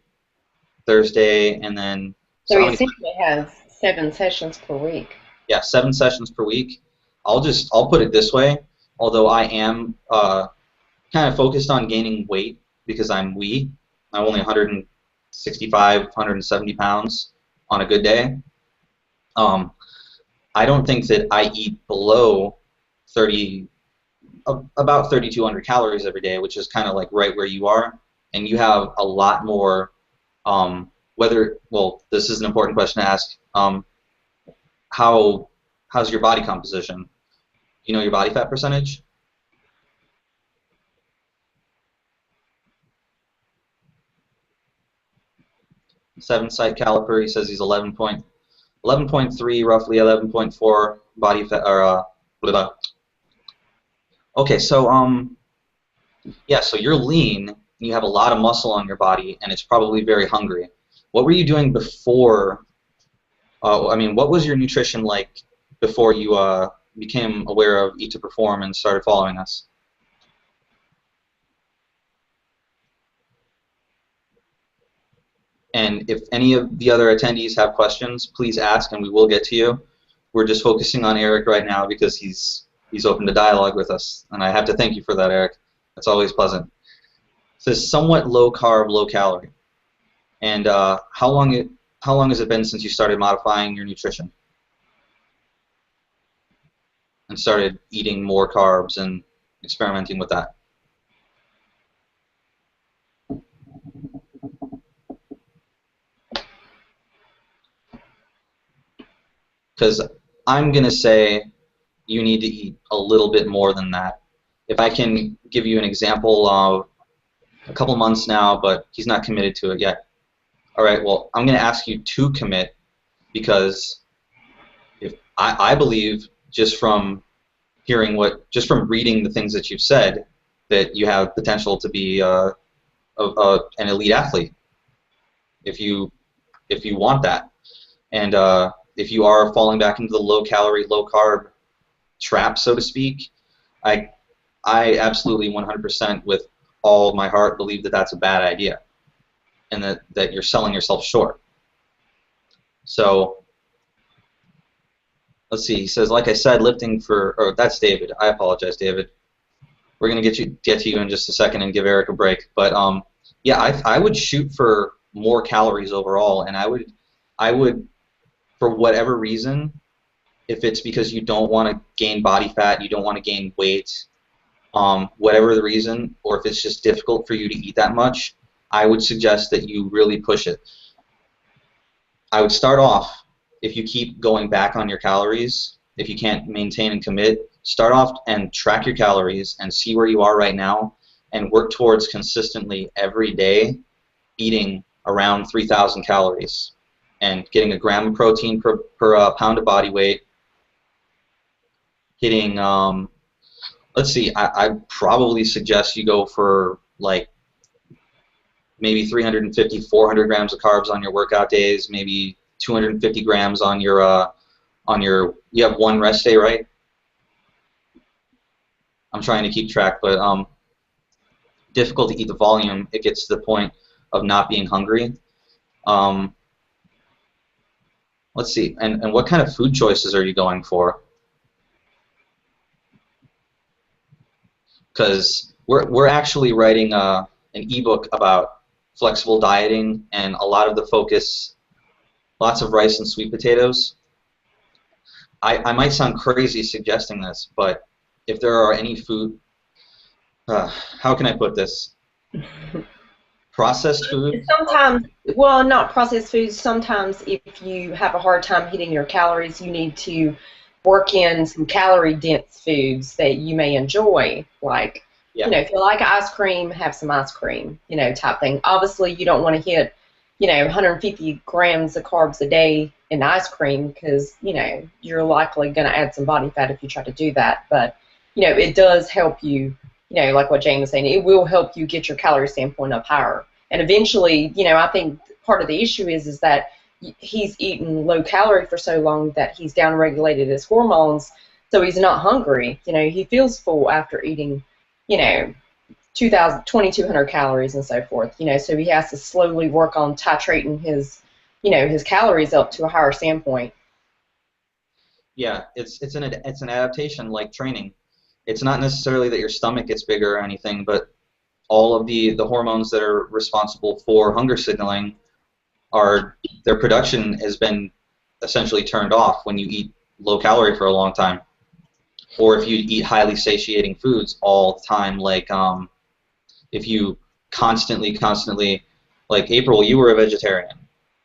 Thursday, and then So how he many? essentially has 7 sessions per week. Yeah, 7 sessions per week. I'll put it this way. Although I am kind of focused on gaining weight because I'm only 165, 170 pounds on a good day. I don't think that I eat below about 3,200 calories every day, which is kind of like right where you are, and you have a lot more. This is an important question to ask. How's your body composition? You know your body fat percentage? Seven site caliper. He says he's 11.3, roughly 11.4 body fat, or Okay, so yeah, so you're lean and you have a lot of muscle on your body, and it's probably very hungry. What were you doing before? What was your nutrition like before you became aware of Eat to Perform and started following us? And if any of the other attendees have questions, please ask, and we will get to you. We're just focusing on Eric right now because he's open to dialogue with us, and I have to thank you for that, Eric. That's always pleasant. It says somewhat low carb, low calorie. And how long has it been since you started modifying your nutrition and started eating more carbs and experimenting with that? Because I'm going to say you need to eat a little bit more than that. If I can give you an example of a couple months now, but he's not committed to it yet. All right, well, I'm going to ask you to commit, because if I believe just from from reading the things that you've said, that you have potential to be an elite athlete if you want that. And if you are falling back into the low calorie, low carb trap, so to speak, I absolutely 100% with all of my heart believe that that's a bad idea, and that you're selling yourself short. So let's see. He says, like I said, lifting for. Oh, that's David. I apologize, David. We're gonna get to you in just a second and give Eric a break. But yeah, I would shoot for more calories overall, and I would for whatever reason, if it's because you don't want to gain body fat, you don't want to gain weight, whatever the reason, or if it's just difficult for you to eat that much, I would suggest that you really push it. I would start off, if you keep going back on your calories, if you can't maintain and commit, start off and track your calories and see where you are right now, and work towards consistently every day eating around 3,000 calories and getting a gram of protein per pound of body weight, hitting, let's see, I'd probably suggest you go for like maybe 350, 400 grams of carbs on your workout days, maybe 250 grams on your, you have one rest day, right? I'm trying to keep track, but difficult to eat the volume. It gets to the point of not being hungry. Let's see, and what kind of food choices are you going for? Because we're actually writing an ebook about flexible dieting, and a lot of the focus, lots of rice and sweet potatoes. I might sound crazy suggesting this, but if there are any food, how can I put this? Processed food? Sometimes, well, not processed foods. Sometimes if you have a hard time hitting your calories, you need to work in some calorie-dense foods that you may enjoy. Like, yeah. You know, if you like ice cream, have some ice cream, you know, type thing. Obviously, you don't want to hit, you know, 150 grams of carbs a day in ice cream because, you know, you're likely going to add some body fat if you try to do that. But, you know, it does help you. You know, like what Jane was saying, it will help you get your calorie standpoint up higher. And eventually, you know, I think part of the issue is that he's eaten low calorie for so long that he's downregulated his hormones, so he's not hungry. You know, he feels full after eating, you know, 2,200 calories and so forth. You know, so he has to slowly work on titrating his, you know, his calories up to a higher standpoint. Yeah, it's an adaptation like training. It's not necessarily that your stomach gets bigger or anything, but all of the hormones that are responsible for hunger signaling, their production has been essentially turned off when you eat low calorie for a long time, or if you eat highly satiating foods all the time, like if you constantly, like April, you were a vegetarian,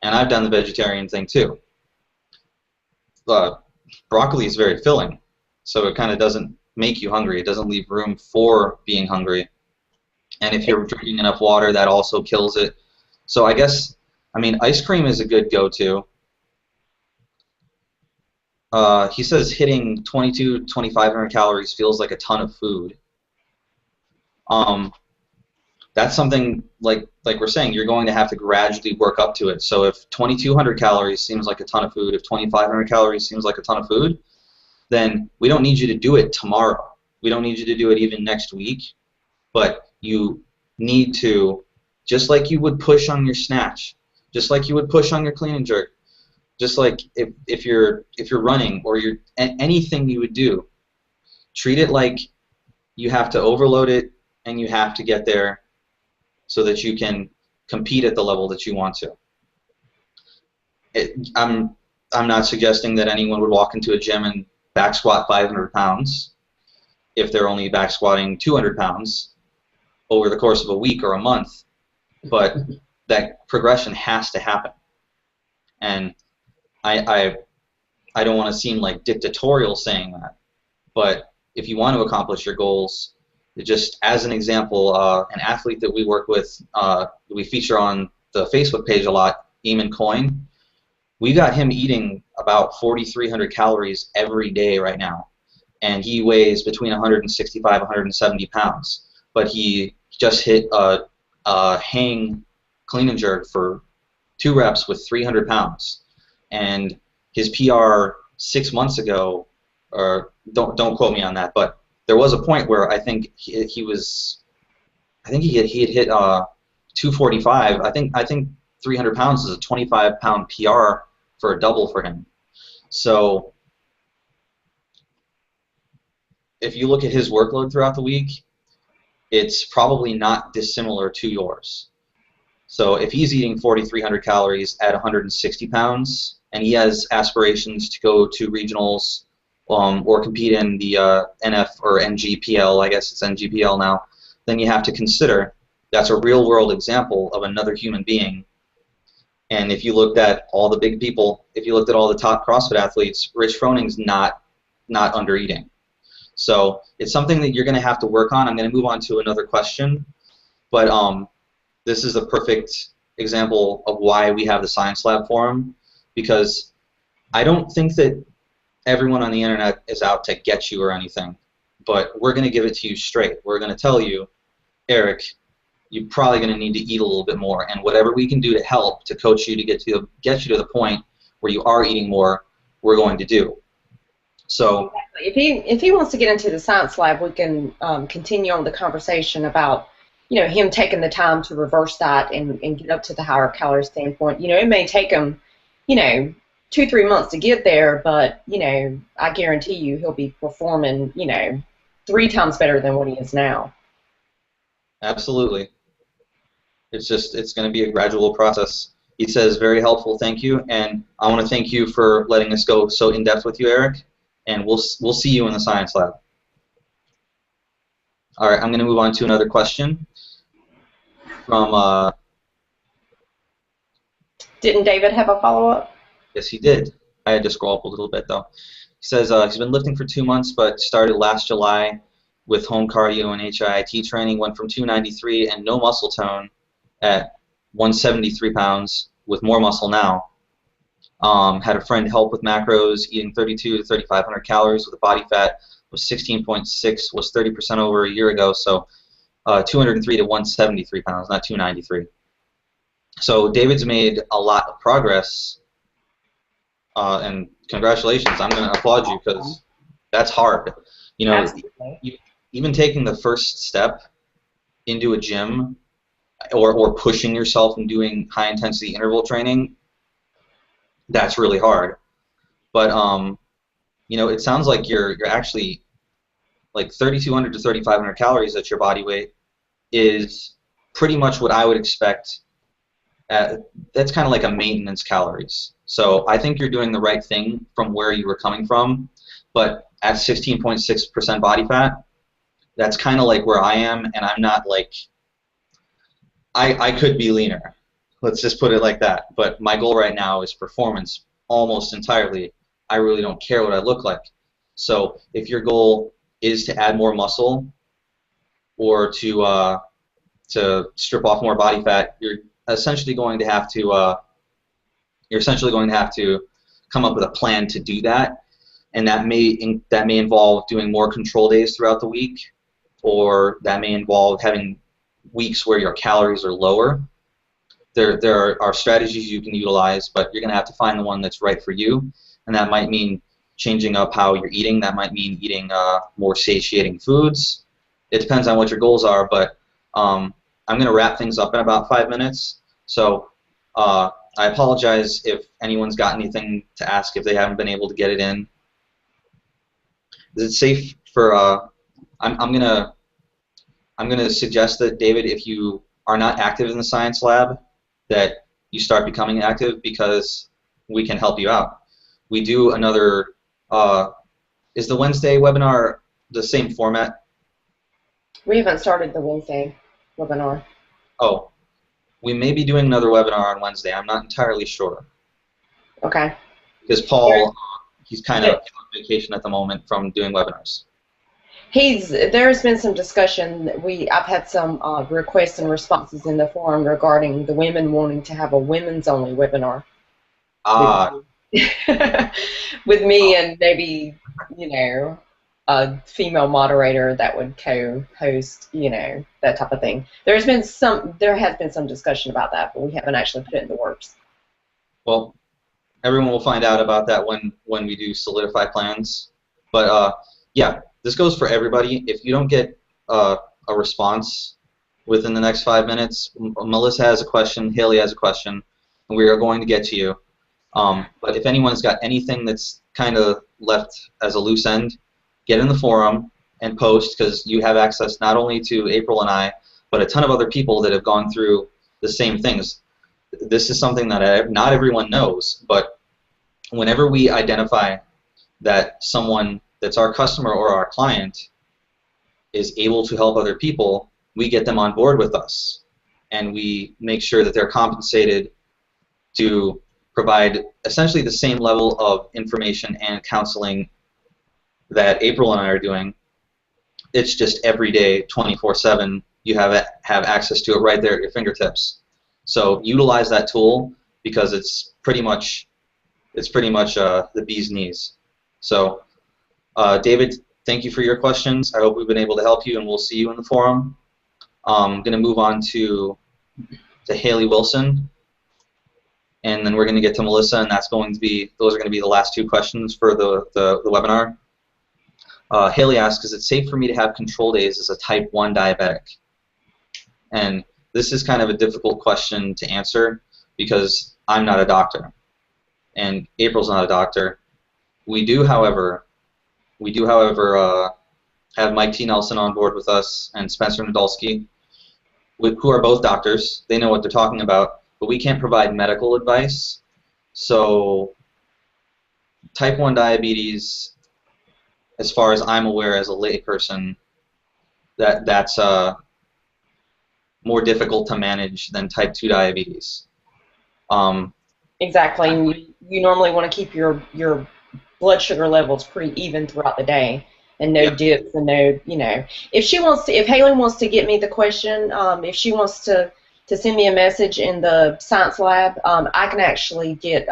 and I've done the vegetarian thing too. Broccoli is very filling, so it kind of doesn't make you hungry. It doesn't leave room for being hungry. And if you're drinking enough water, that also kills it. So I guess, I mean, ice cream is a good go-to. He says hitting 2,500 calories feels like a ton of food. That's something, like we're saying, you're going to have to gradually work up to it. So if 2,200 calories seems like a ton of food, if 2,500 calories seems like a ton of food, then we don't need you to do it tomorrow. We don't need you to do it even next week. But you need to, just like you would push on your snatch, just like you would push on your clean and jerk. Just like if you're running or you're anything you would do, treat it like you have to overload it and you have to get there so that you can compete at the level that you want to. I'm not suggesting that anyone would walk into a gym and back squat 500 pounds if they're only back squatting 200 pounds over the course of a week or a month, but that progression has to happen. And I don't want to seem like dictatorial saying that, but if you want to accomplish your goals, just as an example, an athlete that we work with, we feature on the Facebook page a lot, Eamon Coyne, we got him eating about 4,300 calories every day right now, and he weighs between 165 170 pounds, but he just hit a hang clean and jerk for 2 reps with 300 pounds, and his PR 6 months ago, or don't quote me on that, but there was a point where I think he had hit 245. I think 300 pounds is a 25-pound PR for a double for him. So if you look at his workload throughout the week, it's probably not dissimilar to yours. So if he's eating 4,300 calories at 160 pounds and he has aspirations to go to regionals or compete in the NF or NGPL, I guess it's NGPL now, then you have to consider that's a real-world example of another human being. And if you looked at all the big people, if you looked at all the top CrossFit athletes, Rich Froning's not under-eating. So it's something that you're going to have to work on. I'm going to move on to another question, but this is a perfect example of why we have the Science Lab forum, because I don't think that everyone on the internet is out to get you or anything, but we're going to give it to you straight. We're going to tell you, Eric, you're probably going to need to eat a little bit more, and whatever we can do to help to coach you to get you to the point where you are eating more, we're going to do. So if he wants to get into the Science Lab, we can continue on the conversation about him taking the time to reverse that and get up to the higher calorie standpoint. It may take him 2-3 months to get there, but I guarantee you he'll be performing 3 times better than what he is now. Absolutely. It's going to be a gradual process. He says, very helpful, thank you, and I want to thank you for letting us go so in depth with you, Eric, and we'll see you in the Science Lab. All right, I'm going to move on to another question from. Didn't David have a follow-up? Yes, he did. I had to scroll up a little bit though. He says he's been lifting for 2 months, but started last July with home cardio and HIIT training. Went from 293 and no muscle tone at 173 pounds with more muscle now. Had a friend help with macros, eating 32 to 3,500 calories with a body fat was 16.6, was 30% over a year ago, so 203 to 173 pounds, not 293. So David's made a lot of progress, and congratulations. I'm going to applaud you because that's hard. Even taking the first step into a gym or pushing yourself and doing high-intensity interval training, that's really hard. But it sounds like you're actually like 3,200 to 3,500 calories at your body weight is pretty much what I would expect. That's kind of like a maintenance calories. So I think you're doing the right thing from where you were coming from, but at 16.6% body fat, that's kind of like where I am, and I'm not like, I could be leaner. Let's just put it like that. But my goal right now is performance almost entirely. I really don't care what I look like. So if your goal is to add more muscle or to strip off more body fat, you're essentially going to have to come up with a plan to do that, and that may involve doing more control days throughout the week, or that may involve having weeks where your calories are lower. There are strategies you can utilize, but you're going to have to find the one that's right for you, and that might mean changing up how you're eating. That might mean eating more satiating foods. It depends on what your goals are, but I'm going to wrap things up in about 5 minutes. So I apologize if anyone's got anything to ask if they haven't been able to get it in. Is it safe for? I'm gonna suggest that, David, if you are not active in the science lab, that you start becoming active, because we can help you out. We do another. Is the Wednesday webinar the same format? We haven't started the Wednesday webinar. Oh, we may be doing another webinar on Wednesday. I'm not entirely sure. Okay. Because Paul, he's kind of on vacation at the moment from doing webinars. There's been some discussion. I've had some requests and responses in the forum regarding the women wanting to have a women's only webinar. With me and maybe, a female moderator that would co-host, that type of thing. There has been some discussion about that, but we haven't actually put it in the works. Well, everyone will find out about that when we do solidify plans. But yeah, this goes for everybody. If you don't get a response within the next 5 minutes, Melissa has a question, Haley has a question, and we are going to get to you. But if anyone's got anything that's kind of left as a loose end, get in the forum and post, because you have access not only to April and I, but a ton of other people that have gone through the same things. This is something that not everyone knows, but whenever we identify that someone that's our customer or our client is able to help other people, we get them on board with us, and we make sure that they're compensated to provide essentially the same level of information and counseling that April and I are doing. It's just every day, 24/7. You have access to it right there at your fingertips. So utilize that tool, because it's pretty much the bee's knees. So David, thank you for your questions. I hope we've been able to help you, and we'll see you in the forum. I'm going to move on to Haley Wilson, and then we're going to get to Melissa, and those are going to be the last two questions for the webinar. Haley asks, is it safe for me to have control days as a type 1 diabetic? And this is kind of a difficult question to answer, because I'm not a doctor, and April's not a doctor. We do, however, have Mike T. Nelson on board with us, and Spencer Nadolski, who are both doctors. They know what they're talking about, but we can't provide medical advice. So type 1 diabetes, as far as I'm aware as a layperson, that's more difficult to manage than type 2 diabetes. Exactly, and you normally want to keep your blood sugar levels pretty even throughout the day, and no dips, and no, if Haley wants to get me the question, if she wants to send me a message in the science lab, I can actually get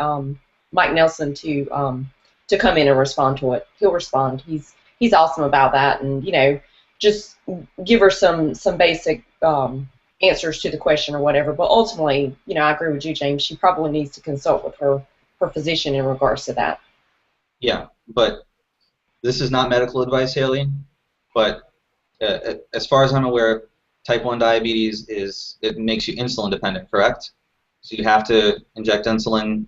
Mike Nelson to come in and respond to it. He'll respond. He's awesome about that, and just give her some basic answers to the question or whatever. But ultimately, I agree with you, James. She probably needs to consult with her physician in regards to that. Yeah, but this is not medical advice, Haley. But as far as I'm aware, type 1 diabetes it makes you insulin dependent, correct? So you have to inject insulin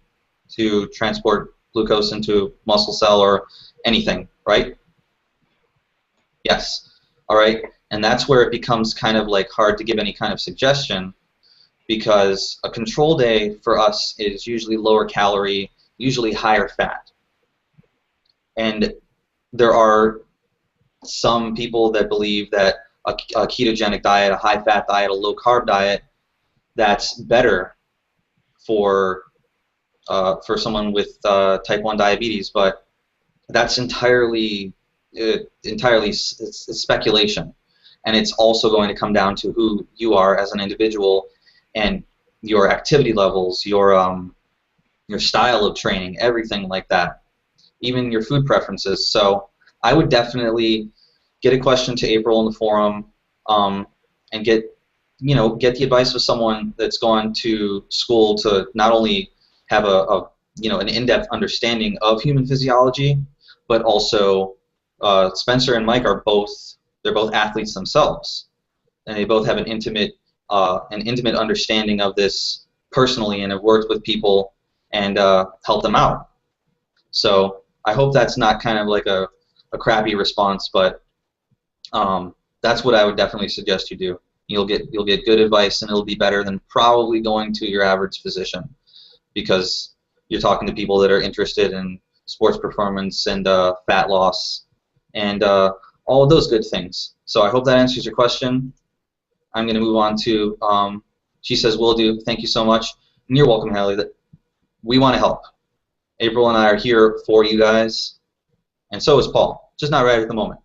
to transport glucose into muscle cell or anything, right? Yes. All right. And that's where it becomes kind of like hard to give any kind of suggestion, because a control day for us is usually lower calorie, usually higher fat. And there are some people that believe that a ketogenic diet, a high-fat diet, a low-carb diet, that's better for someone with type 1 diabetes, but that's entirely it's speculation, and it's also going to come down to who you are as an individual and your activity levels, your style of training, everything like that, even your food preferences. So I would definitely get a question to April in the forum, and get the advice of someone that's gone to school to not only have an in-depth understanding of human physiology, but also Spencer and Mike are both athletes themselves, and they both have an intimate understanding of this personally and have worked with people and helped them out. So I hope that's not kind of like a crappy response, but that's what I would definitely suggest you do. You'll get good advice, and it'll be better than probably going to your average physician, because you're talking to people that are interested in sports performance and fat loss and all of those good things. So I hope that answers your question. I'm going to move on to, she says, will do. Thank you so much. And you're welcome, Hallie. We want to help. April and I are here for you guys, and so is Paul, just not right at the moment.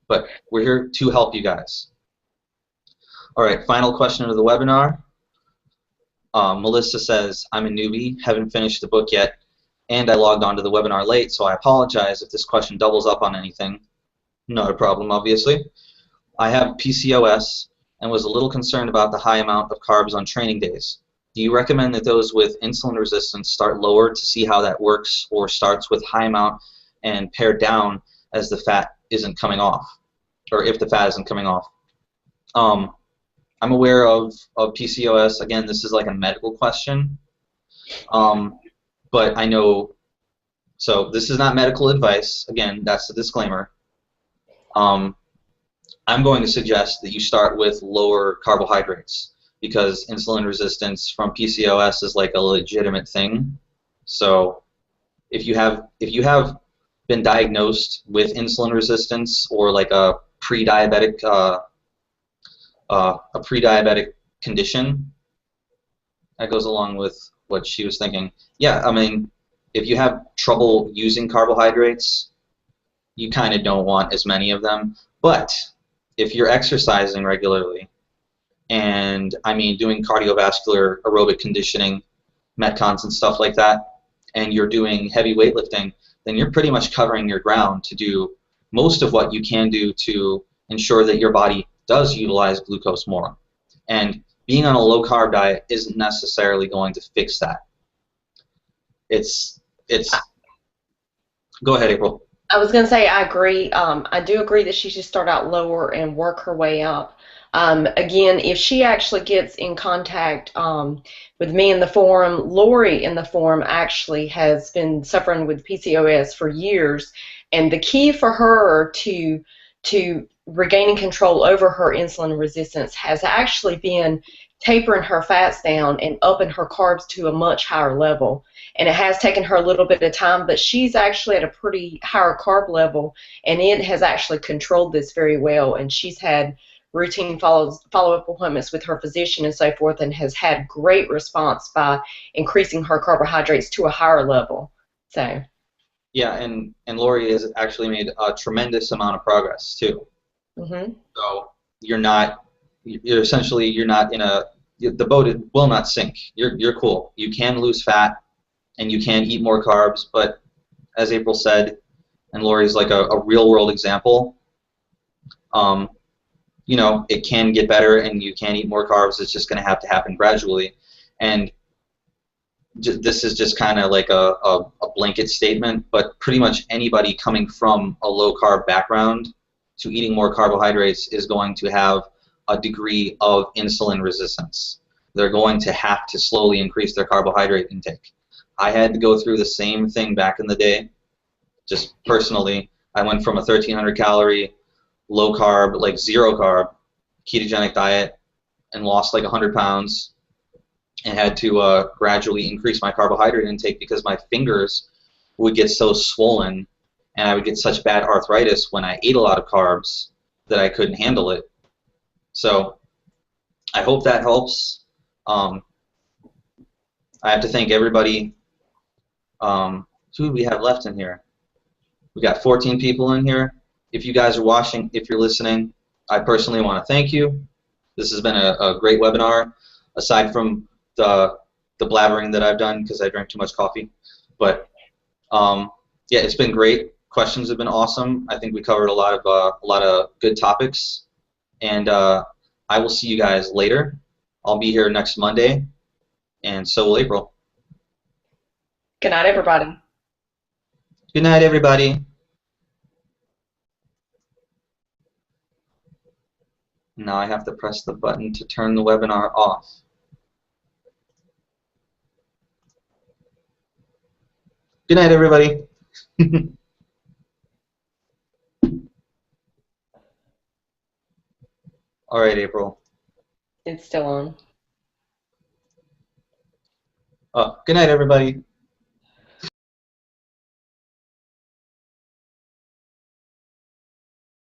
But we're here to help you guys. All right, final question of the webinar. Melissa says, I'm a newbie, haven't finished the book yet, and I logged onto the webinar late, so I apologize if this question doubles up on anything. Not a problem, obviously. I have PCOS and was a little concerned about the high amount of carbs on training days. Do you recommend that those with insulin resistance start lower to see how that works, or starts with high amount and pare down as the fat isn't coming off, or if the fat isn't coming off? I'm aware of PCOS. Again, this is like a medical question, but I know, so this is not medical advice. Again, that's the disclaimer. I'm going to suggest that you start with lower carbohydrates, because insulin resistance from PCOS is like a legitimate thing. So if you have been diagnosed with insulin resistance, or like a pre-diabetic condition, that goes along with what she was thinking. Yeah, I mean, if you have trouble using carbohydrates, you kind of don't want as many of them. But if you're exercising regularly, and I mean doing cardiovascular aerobic conditioning, metcons and stuff like that, and you're doing heavy weightlifting, then you're pretty much covering your ground to do most of what you can do to ensure that your body does utilize glucose more. And being on a low-carb diet isn't necessarily going to fix that. It's Go ahead, April. I was going to say I agree. I do agree that she should start out lower and work her way up. Again, if she actually gets in contact with me in the forum, Lori in the forum actually has been suffering with PCOS for years, and the key for her to regaining control over her insulin resistance has actually been tapering her fats down and upping her carbs to a much higher level. And it has taken her a little bit of time, but she's actually at a pretty higher carb level, and it has actually controlled this very well. And she's had routine follow-up appointments with her physician and so forth, and has had great response by increasing her carbohydrates to a higher level. So. Yeah, and Lori has actually made a tremendous amount of progress too. Mm-hmm. So you're not in the boat will not sink. You're cool. You can lose fat, and you can eat more carbs, but as April said, and Lori's like a real world example, you know, it can get better and you can eat more carbs. It's just going to happen gradually. And this is just kind of like a blanket statement, but pretty much anybody coming from a low carb background to eating more carbohydrates is going to have a degree of insulin resistance. They're going to have to slowly increase their carbohydrate intake. I had to go through the same thing back in the day. Just personally, I went from a 1,300 calorie, low carb, like zero carb, ketogenic diet, and lost like 100 pounds, and had to gradually increase my carbohydrate intake because my fingers would get so swollen, and I would get such bad arthritis when I ate a lot of carbs that I couldn't handle it. So I hope that helps. I have to thank everybody. Who do we have left in here? We got 14 people in here. If you guys are watching, if you're listening, I personally want to thank you. This has been a great webinar, aside from the blabbering that I've done because I drank too much coffee. But yeah, it's been great. Questions have been awesome. I think we covered a lot of good topics, and I will see you guys later. I'll be here next Monday, and so will April. Good night, everybody. Good night, everybody. Now I have to press the button to turn the webinar off. Good night, everybody. All right, April. It's still on. Good night, everybody.